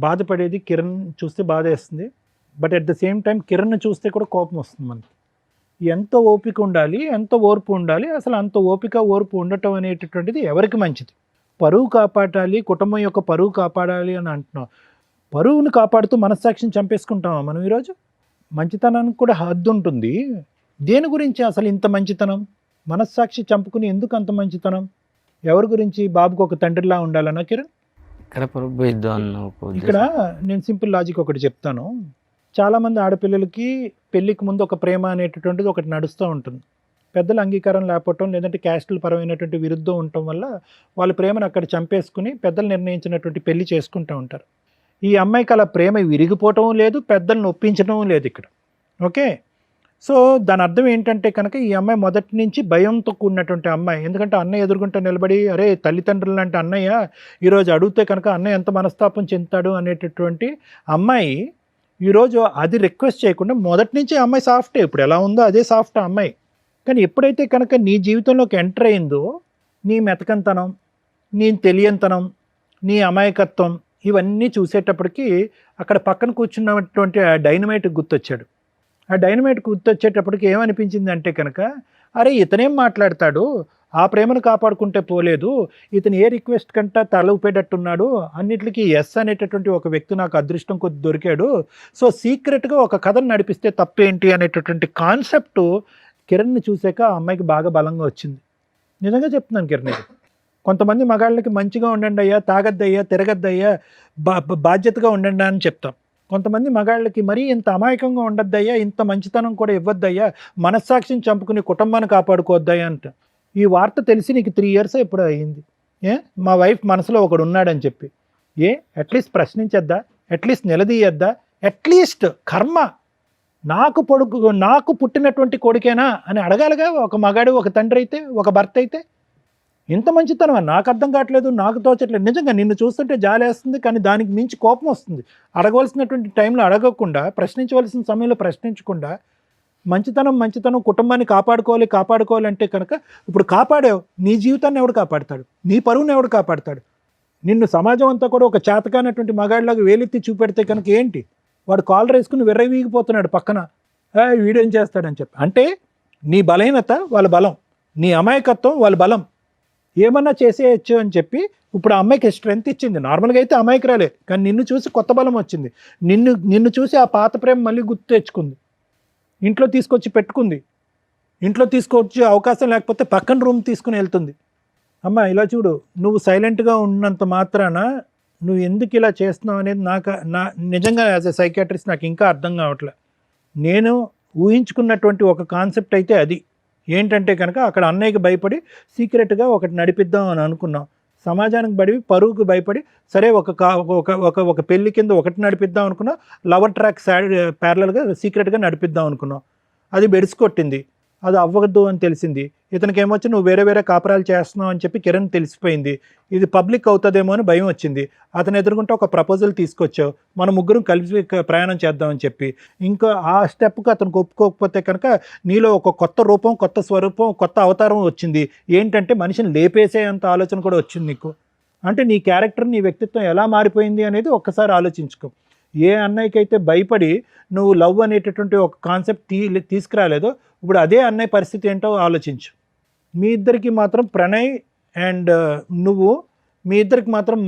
బాధపడేది కిరణ్ చూస్తే బాధ వేస్తుంది. But at the same time Kiran చూస్తే కూడా కోపం వస్తుంది మనకి. ఎంత ఓపిక ఉండాలి, ఎంత ఓర్పు ఉండాలి, అసలు అంత ఓపిక ఓర్పు ఉండటం అనేటటువంటిది ఎవరికి మంచిది? పరువు కాపాడాలి, కుటుంబం యొక్క పరువు కాపాడాలి అని అంటున్నాం. పరువును కాపాడుతూ మనస్సాక్షిని చంపేసుకుంటామా మనం ఈరోజు? మంచితనానికి కూడా హద్దు ఉంటుంది. దేని గురించి అసలు ఇంత మంచితనం? మనస్సాక్షి చంపుకుని ఎందుకు అంత మంచితనం? ఎవరి గురించి? బాబుకు ఒక తండ్రిలా ఉండాలన్నా కిరణ్? ఇక్కడ నేను సింపుల్ లాజిక్ ఒకటి చెప్తాను. చాలామంది ఆడపిల్లలకి పెళ్ళికి ముందు ఒక ప్రేమ అనేటటువంటిది ఒకటి నడుస్తూ ఉంటుంది. పెద్దల అంగీకారం లేకపోవటం, లేదంటే క్యాస్టుల పరమైనటువంటి విరుద్ధం ఉండటం వల్ల వాళ్ళ ప్రేమను అక్కడ చంపేసుకుని పెద్దలు నిర్ణయించినటువంటి పెళ్లి చేసుకుంటూ ఉంటారు. ఈ అమ్మాయికి అలా ప్రేమ విరిగిపోవటం లేదు, పెద్దలను ఒప్పించడం లేదు ఇక్కడ. ఓకే, సో దాని అర్థం ఏంటంటే కనుక ఈ అమ్మాయి మొదటి నుంచి భయంతో కూడినటువంటి అమ్మాయి. ఎందుకంటే అన్నయ్య ఎదుర్కొంటూ నిలబడి, అరే తల్లిదండ్రులు లాంటి అన్నయ్య ఈరోజు అడిగితే కనుక అన్నయ్య ఎంత మనస్తాపం చెందుతాడు అనేటటువంటి అమ్మాయి ఈరోజు అది రిక్వెస్ట్ చేయకుండా మొదటి నుంచి అమ్మాయి సాఫ్టే. ఇప్పుడు ఎలా ఉందో అదే సాఫ్ట్ అమ్మాయి. కానీ ఎప్పుడైతే కనుక నీ జీవితంలోకి ఎంటర్ అయిందో నీ మెతకంతనం, నీ తెలియంతనం, నీ అమాయకత్వం ఇవన్నీ చూసేటప్పటికి అక్కడ పక్కన కూర్చున్నటువంటి ఆ డైనమైట్ గుర్తొచ్చాడు. ఆ డైనమైట్ గుర్తొచ్చేటప్పటికి ఏమనిపించింది అంటే కనుక, అరే ఇతనేం మాట్లాడతాడు, ఆ ప్రేమను కాపాడుకుంటే పోలేదు, ఇతను ఏ రిక్వెస్ట్ కంటే తల ఊపేటట్టున్నాడు, అన్నిటికీ ఎస్ అనేటటువంటి ఒక వ్యక్తి నాకు అదృష్టం కొద్ది దొరికాడు, సో సీక్రెట్గా ఒక కథను నడిపిస్తే తప్పేంటి అనేటటువంటి కాన్సెప్ట్ కిరణ్ని చూసాక ఆ అమ్మాయికి బాగా బలంగా వచ్చింది. నిజంగా చెప్తున్నాను కిరణ్, కొంతమంది మగాళ్ళకి మంచిగా ఉండండి అయ్యా, తాగద్దయ్యా, తిరగద్దయ్యా, బాధ్యతగా ఉండండి అని చెప్తాం. కొంతమంది మగాళ్ళకి మరీ ఇంత అమాయకంగా ఉండద్దయ్యా, ఇంత మంచితనం కూడా ఇవ్వద్దయ్యా, మనస్సాక్షిని చంపుకుని కుటుంబాన్ని కాపాడుకోవద్దయ్యా అంట. ఈ వార్త తెలిసి నీకు 3 years ఎప్పుడు అయ్యింది. మా వైఫ్ మనసులో ఒకడు ఉన్నాడని చెప్పి అట్లీస్ట్ ప్రశ్నించద్దా? అట్లీస్ట్ నిలదీయద్దా? అట్లీస్ట్ కర్మ నాకు పుట్టినటువంటి కొడుకేనా అని అడగాలిగా ఒక మగాడు, ఒక తండ్రి అయితే, ఒక భర్త అయితే. ఇంత మంచితనం నాకు అర్థం కావట్లేదు, నాకు తోచట్లేదు. నిజంగా నిన్ను చూస్తుంటే జాలేస్తుంది, కానీ దానికి మించి కోపం వస్తుంది. అడగవలసినటువంటి టైంలో అడగకుండా, ప్రశ్నించవలసిన సమయంలో ప్రశ్నించకుండా మంచితనం కుటుంబాన్ని కాపాడుకోవాలంటే కనుక ఇప్పుడు కాపాడావు, నీ జీవితాన్ని ఎవడు కాపాడతాడు? నీ పరువుని ఎవడు కాపాడతాడు? నిన్ను సమాజం అంతా కూడా ఒక చేతకానటువంటి మగాడిలాగా వేలెత్తి చూపెడితే కనుక ఏంటి? వాడు కాలర్ వేసుకుని విర్రవీగిపోతున్నాడు పక్కన, వీడేం చేస్తాడని చెప్పి. అంటే నీ బలహీనత వాళ్ళ బలం, నీ అమాయకత్వం వాళ్ళ బలం, ఏమన్నా చేసేయచ్చు అని చెప్పి ఇప్పుడు ఆ అమ్మాయికి స్ట్రెంత్ ఇచ్చింది. నార్మల్గా అయితే అమాయకురాలే, కానీ నిన్ను చూసి కొత్త బలం వచ్చింది. నిన్ను చూసి ఆ పాత ప్రేమ మళ్ళీ గుర్తు తెచ్చుకుంది, ఇంట్లో తీసుకొచ్చి పెట్టుకుంది. ఇంట్లో తీసుకొచ్చి అవకాశం లేకపోతే పక్కన రూమ్ తీసుకుని వెళ్తుంది. అమ్మ ఇలా చూడు, నువ్వు సైలెంట్గా ఉన్నంత మాత్రాన నువ్వు ఎందుకు ఇలా చేస్తున్నావు అనేది నా నిజంగా యాజ్ ఎ సైకియాట్రిస్ట్ నాకు ఇంకా అర్థం కావట్లే. నేను ఊహించుకున్నటువంటి ఒక కాన్సెప్ట్ అయితే అది ఏంటంటే కనుక అక్కడ అన్నయ్యకి భయపడి సీక్రెట్గా ఒకటి నడిపిద్దాం అని అనుకున్నాం. సమాజానికి బడి పరువుకు భయపడి సరే ఒక పెళ్లి కింద ఒకటి నడిపిద్దాం అనుకున్నాం, లవర్ ట్రాక్ ప్యారలల్గా సీక్రెట్గా నడిపిద్దాం అనుకున్నాం. అది బెడిసికొట్టింది, అది అవ్వద్దు అని తెలిసింది. ఇతనికి ఏమొచ్చి నువ్వు వేరే కాపురాలు చేస్తున్నావు అని చెప్పి కిరణ్ తెలిసిపోయింది. ఇది పబ్లిక్ అవుతుందేమో అని భయం వచ్చింది. అతను ఎదుర్కొంటే ఒక ప్రపోజల్ తీసుకొచ్చావు, మన ముగ్గురం కలిసి ప్రయాణం చేద్దామని చెప్పి. ఇంకా ఆ స్టెప్కి అతనికి ఒప్పుకోకపోతే కనుక నీలో ఒక కొత్త రూపం, కొత్త స్వరూపం, కొత్త అవతారం వచ్చింది. ఏంటంటే మనిషిని లేపేసేంత ఆలోచన కూడా వచ్చింది నీకు. అంటే నీ క్యారెక్టర్, నీ వ్యక్తిత్వం ఎలా మారిపోయింది అనేది ఒక్కసారి ఆలోచించుకో. ఏ అన్నయ్యకైతే భయపడి నువ్వు లవ్ అనేటటువంటి ఒక కాన్సెప్ట్ తీసుకురాలేదో, ఇప్పుడు అదే అన్నయ్య పరిస్థితి ఏంటో ఆలోచించు. మీ ఇద్దరికి మాత్రం ప్రణయ్ అండ్ నువ్వు మీ ఇద్దరికి మాత్రం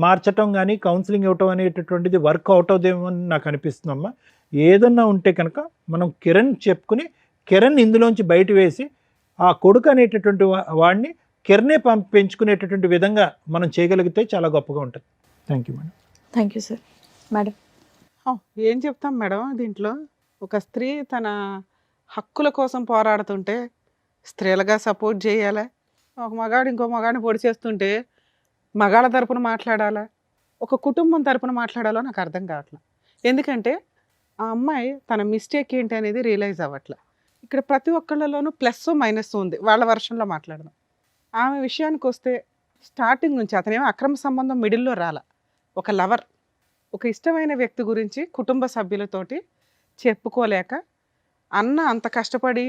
మార్చటం కానీ కౌన్సిలింగ్ ఇవ్వటం అనేటటువంటిది వర్క్ అవుట్ అవుదేమో అని నాకు అనిపిస్తుందమ్మా. ఏదన్నా ఉంటే కనుక మనం కిరణ్ చెప్పుకుని కిరణ్ ఇందులోంచి బయట వేసి ఆ కొడుకు అనేటటువంటి వాడిని కిరణే పెంచుకునేటటువంటి విధంగా మనం చేయగలిగితే చాలా గొప్పగా ఉంటుంది. Thank you madam. Thank you sir. Madam, ఏం చెప్తాం మేడం దీంట్లో? ఒక స్త్రీ తన హక్కుల కోసం పోరాడుతుంటే స్త్రీలుగా సపోర్ట్ చేయాలా? ఒక మగాడు ఇంకో మగాడిని పొడి చేస్తుంటే మగాళ్ళ తరపున మాట్లాడాలా, ఒక కుటుంబం తరపున మాట్లాడాలో నాకు అర్థం కావట్లేదు. ఎందుకంటే ఆ అమ్మాయి తన మిస్టేక్ ఏంటి అనేది రియలైజ్ అవ్వట్లే. ఇక్కడ ప్రతి ఒక్కళ్ళలోనూ ప్లస్ మైనస్ ఉంది. వాళ్ళ వర్షన్లో మాట్లాడదాం. ఆమె విషయానికి వస్తే స్టార్టింగ్ నుంచి అతనేమో అక్రమ సంబంధం మిడిల్లో రాల, ఒక లవర్, ఒక ఇష్టమైన వ్యక్తి గురించి కుటుంబ సభ్యులతోటి చెప్పుకోలేక అన్న అంత కష్టపడి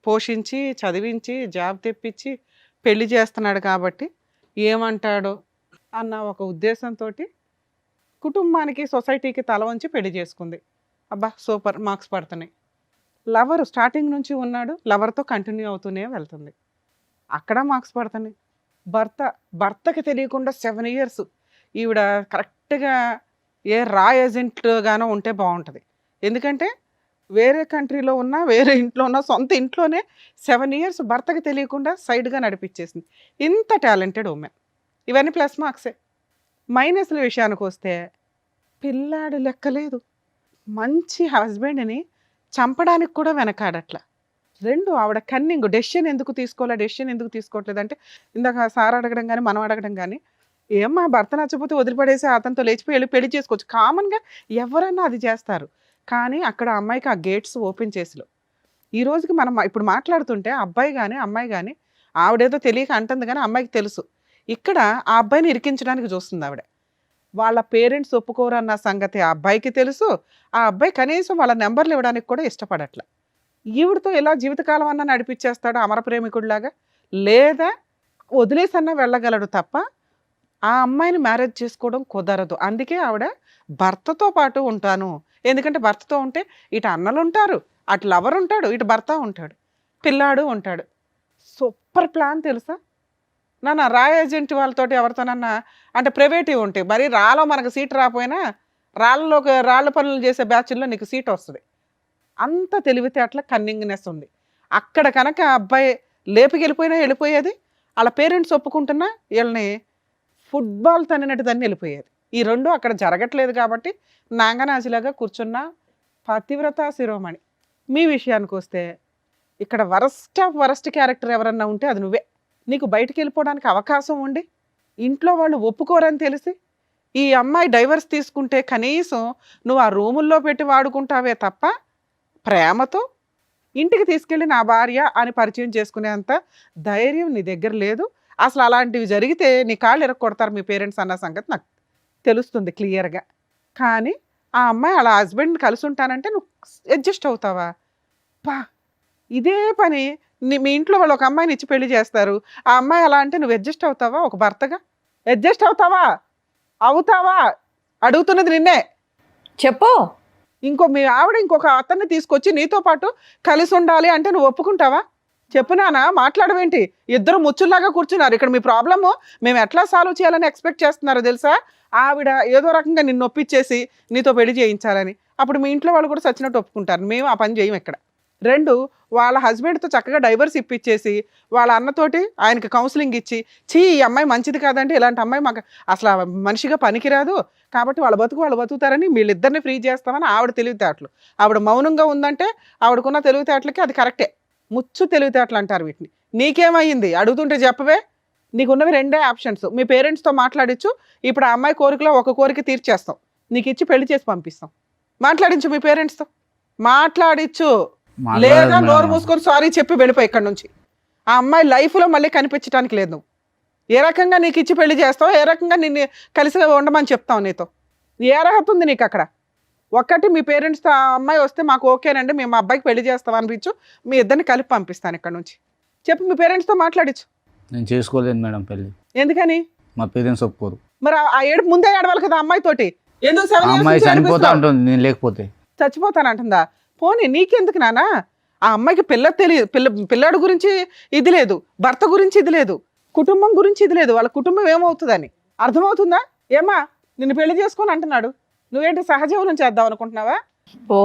పోషించి చదివించి జాబ్ తెప్పించి పెళ్లి చేస్తున్నాడు కాబట్టి ఏమంటాడో అన్న ఒక ఉద్దేశంతో కుటుంబానికి సొసైటీకి తల వంచి పెళ్లి చేసుకుంది. అబ్బా సూపర్, మార్క్స్ పడుతున్నాయి. లవర్ స్టార్టింగ్ నుంచి ఉన్నాడు, లవర్తో కంటిన్యూ అవుతూనే వెళ్తుంది, అక్కడ మార్క్స్ పడుతున్నాయి. భర్తకి తెలియకుండా 7 years ఈవిడ కరెక్ట్గా ఏ రా ఏజెంట్గానో ఉంటే బాగుంటుంది. ఎందుకంటే వేరే కంట్రీలో ఉన్న, వేరే ఇంట్లో ఉన్న, సొంత ఇంట్లోనే 7 years భర్తకి తెలియకుండా సైడ్గా నడిపించేసింది. ఇంత టాలెంటెడ్ ఉమెన్. ఇవన్నీ ప్లస్ మార్క్సే. మైనస్ల విషయానికి వస్తే పిల్లాడు లెక్కలేదు, మంచి హస్బెండ్ని చంపడానికి కూడా వెనకాడట్లా. 2 ఆవిడ కన్నింగ్. డెసిషన్ ఎందుకు తీసుకోవట్లేదు అంటే ఇందాక సార్ అడగడం కానీ మనం అడగడం కానీ, ఏమ్మా భర్త నచ్చకపోతే వదిలిపడేసి అతనితో లేచిపోయి పెళ్లి చేసుకోవచ్చు, కామన్గా ఎవరన్నా అది చేస్తారు. కానీ అక్కడ అమ్మాయికి ఆ గేట్స్ ఓపెన్ చేసిలో ఈ రోజుకి మనం ఇప్పుడు మాట్లాడుతుంటే అబ్బాయి కానీ అమ్మాయి కానీ ఆవిడేదో తెలియక అంటుంది కానీ అమ్మాయికి తెలుసు ఇక్కడ ఆ అబ్బాయిని ఇరికించడానికి చూస్తుంది ఆవిడ. వాళ్ళ పేరెంట్స్ ఒప్పుకోరన్న సంగతి ఆ అబ్బాయికి తెలుసు. ఆ అబ్బాయి కనీసం వాళ్ళ నెంబర్లు ఇవ్వడానికి కూడా ఇష్టపడట్ల. ఈవిడతో ఎలా జీవితకాలం అన్నా నడిపించేస్తాడు అమర ప్రేమికుడిలాగా, లేదా వదిలేసన్నా వెళ్ళగలడు తప్ప ఆ అమ్మాయిని మ్యారేజ్ చేసుకోవడం కుదరదు. అందుకే ఆవిడ భర్తతో పాటు ఉంటాను. ఎందుకంటే భర్తతో ఉంటే ఇటు అన్నలు ఉంటారు, అటు లవర్ ఉంటాడు, ఇటు భర్త ఉంటాడు, పిల్లాడు ఉంటాడు. సూపర్ ప్లాన్ తెలుసా నాన్న. రా ఏజెంట్ వాళ్ళతోటి ఎవరితోనన్నా అంటే ప్రైవేటివ్ ఉంటాయి, మరి రాలో మనకు సీట్ రాకపోయినా రాళ్ళ పనులు చేసే బ్యాచ్ల్లో నీకు సీట్ వస్తుంది. అంత తెలివితేటల కన్నింగ్నెస్ ఉంది అక్కడ. కనుక అబ్బాయి లేపుకెళ్ళిపోయినా వెళ్ళిపోయేది, వాళ్ళ పేరెంట్స్ ఒప్పుకుంటున్నా వీళ్ళని ఫుట్బాల్ తన్నినట్టు తన్ని వెళ్ళిపోయేది. ఈ 2 అక్కడ జరగట్లేదు కాబట్టి నాంగనాజిలాగా కూర్చున్న పతివ్రత శిరోమణి. మీ విషయానికి వస్తే ఇక్కడ వరస్ట్ క్యారెక్టర్ ఎవరన్నా ఉంటే అది నువ్వే. నీకు బయటికి వెళ్ళిపోవడానికి అవకాశం ఉండి ఇంట్లో వాళ్ళు ఒప్పుకోరని తెలిసి ఈ అమ్మాయి డైవర్స్ తీసుకుంటే కనీసం నువ్వు ఆ రూముల్లో పెట్టి వాడుకుంటావే తప్ప ప్రేమతో ఇంటికి తీసుకెళ్ళి నా భార్య అని పరిచయం చేసుకునేంత ధైర్యం నీ దగ్గర లేదు. అసలు అలాంటివి జరిగితే నీ కాళ్ళు ఎరగొడతారు మీ పేరెంట్స్ అన్న సంగతి నాకు తెలుస్తుంది క్లియర్గా. కానీ ఆ అమ్మాయి అలా హస్బెండ్ని కలిసి ఉంటానంటే నువ్వు అడ్జస్ట్ అవుతావా? పా ఇదే పని మీ ఇంట్లో వాళ్ళు ఒక అమ్మాయిని ఇచ్చి పెళ్లి చేస్తారు. ఆ అమ్మాయి అలా అంటే నువ్వు అడ్జస్ట్ అవుతావా? ఒక భర్తగా అడ్జస్ట్ అవుతావా? అడుగుతున్నది నిన్నే. చెప్పు. మీ ఆవిడ ఇంకొక అతన్ని తీసుకొచ్చి నీతో పాటు కలిసి ఉండాలి అంటే నువ్వు ఒప్పుకుంటావా? చెప్పు నాన్న, మాట్లాడవేంటి? ఇద్దరు ముచ్చుల్లాగా కూర్చున్నారు. ఇక్కడ మీ ప్రాబ్లము మేము ఎట్లా సాల్వ్ చేయాలని ఎక్స్పెక్ట్ చేస్తున్నారో తెలుసా? ఆవిడ ఏదో రకంగా నిన్ను ఒప్పించేసి నీతో పెళ్లి చేయించాలని. అప్పుడు మీ ఇంట్లో వాళ్ళు కూడా సచ్చినట్టు ఒప్పుకుంటారు. మేము ఆ పని చేయం ఇక్కడ. 2, వాళ్ళ హస్బెండ్తో చక్కగా డైవర్స్ ఇప్పించేసి వాళ్ళ అన్నతోటి ఆయనకి కౌన్సిలింగ్ ఇచ్చి, ఈ అమ్మాయి మంచిది కాదంటే, ఇలాంటి అమ్మాయి మాకు అసలు మనిషిగా పనికిరాదు, కాబట్టి వాళ్ళు బతుకుతారని వీళ్ళిద్దరిని ఫ్రీ చేస్తామని ఆవిడ తెలివితేటలు. ఆవిడ మౌనంగా ఉందంటే ఆవిడకున్న తెలివితేటలకి అది కరెక్టే. ముచ్చు తెలివితేటలు అంటారు వీటిని. నీకేమైంది అడుగుతుంటే చెప్పవే. నీకున్నవి 2 ఆప్షన్స్. మీ పేరెంట్స్తో మాట్లాడించు. ఇప్పుడు ఆ అమ్మాయి కోరికలో ఒక కోరిక తీర్చేస్తాం, నీకు ఇచ్చి పెళ్లి చేసి పంపిస్తాం. మాట్లాడించు మీ పేరెంట్స్తో, మాట్లాడించు. లేదా నోరు మూసుకొని సారీ చెప్పి వెళ్ళిపోయి ఇక్కడ నుంచి. ఆ అమ్మాయి లైఫ్లో మళ్ళీ కనిపించడానికి లేదు. నువ్వు ఏ రకంగా నీకు ఇచ్చి పెళ్లి చేస్తావు, ఏ రకంగా నిన్ను కలిసి ఉండమని చెప్తావు, నీతో ఏ అర్హత ఉంది నీకు అక్కడ? ఒక్కటి మీ పేరెంట్స్తో ఆ అమ్మాయి వస్తే మాకు ఓకేనండి, మేము మా అబ్బాయికి పెళ్లి చేస్తాం అనిపించు, మీ ఇద్దరిని కలిపి పంపిస్తాను ఇక్కడ నుంచి. చెప్పు మీ పేరెంట్స్తో మాట్లాడించు. నేను చేసుకోలేదు మేడం పెళ్ళి. ఎందుకని? మా పేరెంట్స్ ఒప్పుకోరు. మరి ఆ ఏడుపు ముందే ఏడవాలి కదా అమ్మాయితోటి. ఎందుకు 7 years అమ్మాయి నుంచి చనిపోతా ఏడిపిస్తావు? ఉంటుంది నేను లేకపోతే. చచ్చిపోతానంటుందా? పోనీ నీకెందుకు నానా? ఆ అమ్మాయికి పిల్లాడు గురించి ఇది లేదు, భర్త గురించి ఇది లేదు, కుటుంబం గురించి ఇది లేదు. వాళ్ళ కుటుంబం ఏమవుతుందని అర్థమవుతుందా? ఏమా నిన్ను పెళ్లి చేసుకొని అంటున్నాడు, నువ్వేంటి సహజీవనం చేద్దాం అనుకుంటున్నావా? ఓ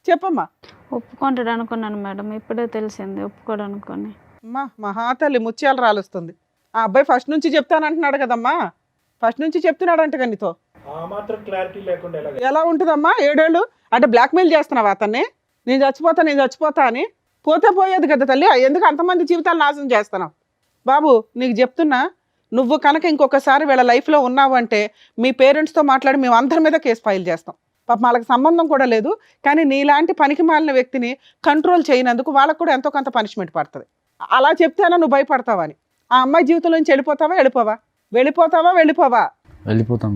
చెప్పమ్మా. ఒప్పుకుంటాడు అనుకున్నాను మేడం, ఇప్పుడే తెలిసింది ఒప్పుకోడు అనుకొని. అమ్మా మహాతల్లి ముత్యాలు రాలుస్తుంది. ఆ అబ్బాయి ఫస్ట్ నుంచి చెప్తానంటున్నాడు కదమ్మా, ఫస్ట్ నుంచి చెప్తున్నాడంట నీతో. ఎలా ఉంటుందమ్మా 7 ఏళ్ళు? అంటే బ్లాక్మెయిల్ చేస్తున్నావా అతన్ని? నేను చచ్చిపోతా అని? పోతే పోయేది కదా తల్లి, ఎందుకు అంతమంది జీవితాలు నాశనం చేస్తున్నావు? బాబు నీకు చెప్తున్నా, నువ్వు కనుక ఇంకొకసారి వీళ్ళ లైఫ్లో ఉన్నావు అంటే మీ పేరెంట్స్తో మాట్లాడి మేము అందరి మీద కేసు ఫైల్ చేస్తాం. పాప వాళ్ళకి సంబంధం కూడా లేదు, కానీ నీలాంటి పనికి మాలిన వ్యక్తిని కంట్రోల్ చేయనందుకు వాళ్ళకు కూడా ఎంతో కొంత పనిష్మెంట్ పడుతుంది. అలా చెప్తేనా నువ్వు భయపడతావని? ఆ అమ్మాయి జీవితంలో నుంచి వెళ్ళిపోతావా? వెళ్ళిపోతాం.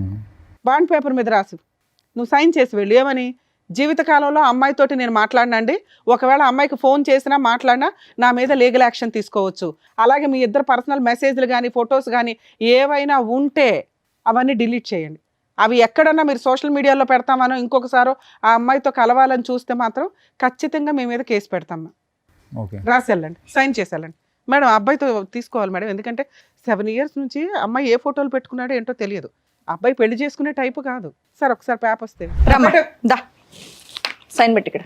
బాండ్ పేపర్ మీద రాసు, నువ్వు సైన్ చేసి వెళ్ళు. ఏమని? జీవితకాలంలో అమ్మాయితోటి నేను మాట్లాడినండి, ఒకవేళ అమ్మాయికి ఫోన్ చేసినా మాట్లాడినా నా మీద లీగల్ యాక్షన్ తీసుకోవచ్చు. అలాగే మీ ఇద్దరు పర్సనల్ మెసేజ్లు కానీ ఫొటోస్ కానీ ఏవైనా ఉంటే అవన్నీ డిలీట్ చేయండి. అవి ఎక్కడన్నా మీరు సోషల్ మీడియాలో పెడతామనో ఇంకొకసారో ఆ అమ్మాయితో కలవాలని చూస్తే మాత్రం ఖచ్చితంగా మీ మీద కేసు పెడతాం. రాసి వెళ్ళండి, సైన్ చేసి వెళ్ళండి. మేడం అబ్బాయితో తీసుకోవాలి మేడం, ఎందుకంటే 7 years నుంచి అమ్మాయి ఏ ఫోటోలు పెట్టుకున్నాడో ఏంటో తెలియదు. అబ్బాయి పెళ్లి చేసుకునే టైపు కాదు. సార్ ఒకసారి పేపర్ వస్తే దా సైన్ పెట్టి ఇక్కడ.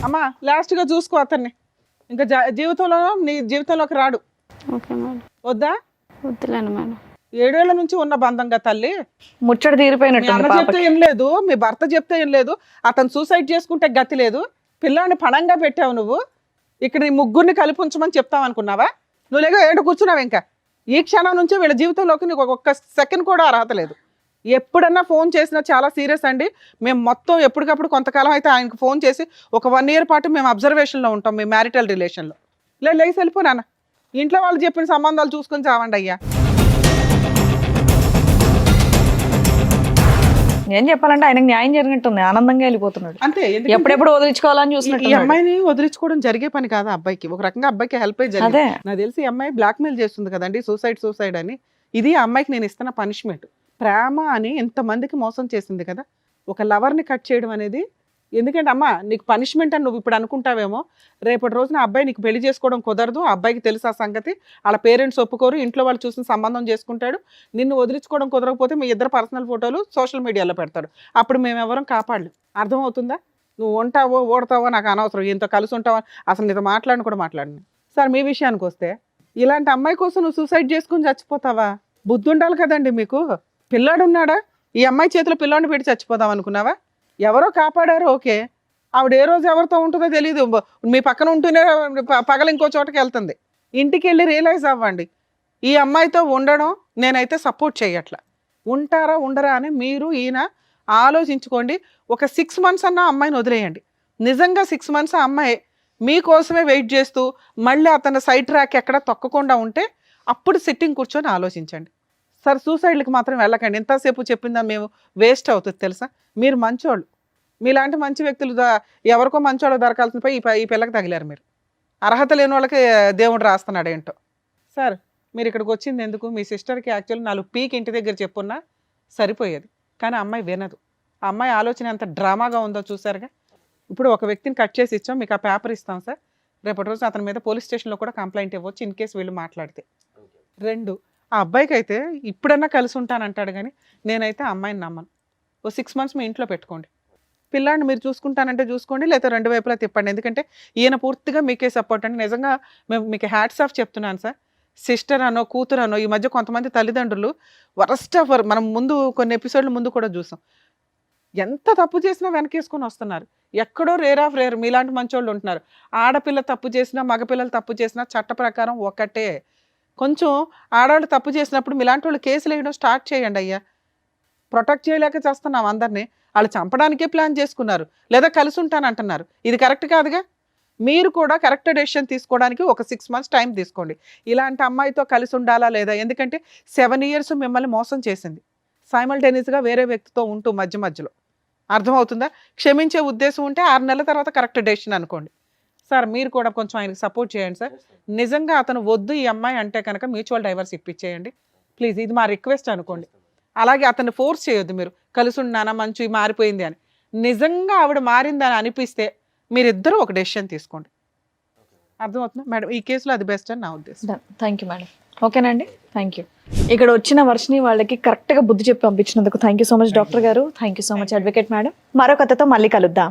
అమ్మా లాస్ట్గా చూసుకో అతన్ని, ఇంకా నీ జీవితంలోకి రాడు. Okay madam. వద్దా? వద్దులేను మేడం. 7 ఏళ్ల నుంచి ఉన్న బంధంగా తల్లి. ముచ్చట మీ తీరిపోయినట్టు అన్న చెప్తే ఏం లేదు, మీ భర్త చెప్తే ఏం లేదు, అతను సూసైడ్ చేసుకుంటే గతి లేదు. పిల్లాన్ని పణంగా పెట్టావు నువ్వు. ఇక్కడ నీ ముగ్గురిని కలిపి ఉంచమని చెప్తావు అనుకున్నావా? నువ్వు లేక ఏంటో కూర్చున్నావు. ఇంకా ఈ క్షణం నుంచి వీళ్ళ జీవితంలోకి నీకు ఒక్క సెకండ్ కూడా అర్హత లేదు. ఎప్పుడన్నా ఫోన్ చేసినా చాలా సీరియస్ అండి. మేము మొత్తం ఎప్పటికప్పుడు కొంతకాలం అయితే ఆయనకు ఫోన్ చేసి ఒక 1 year పాటు మేము అబ్జర్వేషన్లో ఉంటాం, మీ మ్యారిటల్ రిలేషన్లో. లేచి వెళ్ళిపోనా, ఇంట్లో వాళ్ళు చెప్పిన సంబంధాలు చూసుకొని చావండి అయ్యా. ఏం చెప్పాలంటే ఆయనకు న్యాయం జరిగినట్టుంది, ఆనందంగా వెళ్ళిపోతున్నాడు. అంతే. ఎప్పుడెప్పుడు వదిలించుకోవాలని ఈ చూసినట్టు. అమ్మాయిని వదిలించుకోవడం జరిగే పని కాదు అబ్బాయికి. ఒక రకంగా అబ్బాయికి హెల్ప్ అయ్యి జరిగింది. నాకు తెలిసి ఈ అమ్మాయి బ్లాక్మెయిల్ చేస్తుంది కదండి, సూసైడ్ అని. ఇది ఆ అమ్మాయికి నేను ఇస్తున్న పనిష్మెంట్. ప్రేమ అని ఎంతమందికి మోసం చేసింది కదా, ఒక లవర్ని కట్ చేయడం అనేది. ఎందుకంటే అమ్మ నీకు పనిష్మెంట్ అని నువ్వు ఇప్పుడు అనుకుంటావేమో, రేపటి రోజున అబ్బాయి నీకు పెళ్లి చేసుకోవడం కుదరదు. ఆ అబ్బాయికి తెలుసు ఆ సంగతి, వాళ్ళ పేరెంట్స్ ఒప్పుకోరు, ఇంట్లో వాళ్ళు చూసిన సంబంధం చేసుకుంటాడు. నిన్ను వదిలించుకోవడం కుదరకపోతే మీ ఇద్దరు పర్సనల్ ఫోటోలు సోషల్ మీడియాలో పెడతాడు. అప్పుడు మేమెవరం కాపాడలేం. అర్థమవుతుందా? నువ్వు ఉంటావో ఓడతావో నాకు అనవసరం, ఇంత కలిసి ఉంటావో అసలు నీతో మాట్లాడను. సార్ మీ విషయానికి వస్తే, ఇలాంటి అమ్మాయి కోసం నువ్వు సూసైడ్ చేసుకుని చచ్చిపోతావా? బుద్ధి ఉండాలి కదండి మీకు. పిల్లాడు ఉన్నాడా? ఈ అమ్మాయి చేతిలో పిల్లాడిని పెట్టి చచ్చిపోదాం అనుకున్నావా? ఎవరో కాపాడారు, ఓకే. ఆవిడ ఏ రోజు ఎవరితో ఉంటుందో తెలియదు. మీ పక్కన ఉంటూనే పగల ఇంకో చోటకి వెళ్తుంది. ఇంటికి వెళ్ళి రియలైజ్ అవ్వండి, ఈ అమ్మాయితో ఉండడం నేనైతే సపోర్ట్ చేయట్లా. ఉంటారా ఉండరా అని మీరు ఈయన ఆలోచించుకోండి. ఒక 6 months అన్న అమ్మాయిని వదిలేయండి. నిజంగా 6 months ఆ అమ్మాయి మీకోసమే వెయిట్ చేస్తూ మళ్ళీ అతను సైడ్ ట్రాక్ ఎక్కడ తొక్కకుండా ఉంటే అప్పుడు సిట్టింగ్ కూర్చొని ఆలోచించండి. సార్ సూసైడ్లకి మాత్రం వెళ్ళకండి. ఎంతసేపు చెప్పిందా మేము వేస్ట్ అవుతుంది తెలుసా. మీరు మంచోళ్ళు, మీలాంటి మంచి వ్యక్తులు ఎవరికో మంచోళ్ళు దొరకాల్సిన పోయి ఈ పిల్లకి తగిలారు మీరు. అర్హత లేని వాళ్ళకి దేవుడు రాస్తున్నాడు ఏంటో. సార్ మీరు ఇక్కడికి వచ్చింది ఎందుకు? మీ సిస్టర్కి యాక్చువల్లీ 4 పీక్ ఇంటి దగ్గర చెప్పున్నా సరిపోయేది, కానీ అమ్మాయి వినదు. ఆ అమ్మాయి ఆలోచన ఎంత డ్రామాగా ఉందో చూసారుగా. ఇప్పుడు ఒక వ్యక్తిని కట్ చేసి ఇచ్చాం, మీకు ఆ పేపర్ ఇస్తాం సార్. రేపటి రోజు అతని మీద పోలీస్ స్టేషన్లో కూడా కంప్లైంట్ ఇవ్వచ్చు ఇన్ కేసు వీళ్ళు మాట్లాడితే. 2, ఆ అబ్బాయికి అయితే ఇప్పుడన్నా కలిసి ఉంటానంటాడు, కానీ నేనైతే ఆ అమ్మాయిని నమ్మను. ఓ 6 months మీ ఇంట్లో పెట్టుకోండి. పిల్లాడిని మీరు చూసుకుంటానంటే చూసుకోండి, లేదా 2 వైపులా తిప్పండి. ఎందుకంటే ఈయన పూర్తిగా మీకే సపోర్ట్ అండి. నిజంగా మేము మీకు హ్యాట్స్ ఆఫ్ చెప్తున్నాను సార్. సిస్టర్ అనో కూతురు అనో ఈ మధ్య కొంతమంది తల్లిదండ్రులు వరస్ట్ ఆఫ్ మనం ముందు కొన్ని ఎపిసోడ్ల ముందు కూడా చూసాం. ఎంత తప్పు చేసినా వెనకేసుకొని వస్తున్నారు. ఎక్కడో రేర్ ఆఫ్ రేర్ మీలాంటి మంచోళ్ళు ఉంటున్నారు. ఆడపిల్ల తప్పు చేసినా మగపిల్లలు తప్పు చేసినా చట్ట ప్రకారం ఒకటే. కొంచెం ఆడవాళ్ళు తప్పు చేసినప్పుడు మీలాంటి వాళ్ళు కేసులు వేయడం స్టార్ట్ చేయండి అయ్యా. ప్రొటెక్ట్ చేయలేక చేస్తున్నాం అందరినీ. వాళ్ళు చంపడానికే ప్లాన్ చేసుకున్నారు, లేదా కలిసి ఉంటానంటున్నారు. ఇది కరెక్ట్ కాదుగా. మీరు కూడా కరెక్ట్ డెసిషన్ తీసుకోవడానికి ఒక 6 months టైం తీసుకోండి. ఇలాంటి అమ్మాయితో కలిసి ఉండాలా లేదా? ఎందుకంటే 7 years మిమ్మల్ని మోసం చేసింది, సైమల్టేనియస్గా వేరే వ్యక్తితో ఉంటూ మధ్యలో. అర్థమవుతుందా? క్షమించే ఉద్దేశం ఉంటే 6 నెలల తర్వాత కరెక్ట్ డెసిషన్ అనుకోండి. సార్ మీరు కూడా కొంచెం ఆయనకి సపోర్ట్ చేయండి సార్. నిజంగా అతను వద్దు ఈ అమ్మాయి అంటే కనుక మ్యూచువల్ డైవర్స్ ఇప్పించేయండి ప్లీజ్. ఇది మా రిక్వెస్ట్ అనుకోండి. అలాగే అతన్ని ఫోర్స్ చేయొద్దు. మీరు కలిసి ఉన్నానా మంచి మారిపోయింది అని. నిజంగా ఆవిడ మారిందని అనిపిస్తే మీరిద్దరూ ఒక డెసిషన్ తీసుకోండి. అర్థమవుతుందా మేడం? ఈ కేసులో అది బెస్ట్ అని నా ఉద్దేశం. Thank you madam. ఓకేనండి, థ్యాంక్ యూ. ఇక్కడ వచ్చిన వర్షిని వాళ్ళకి కరెక్ట్గా బుద్ధి చెప్పి పంపించినందుకు thank you so much doctor గారు. Thank you so much advocate madam. మరో కథతో మళ్ళీ కలుద్దాం.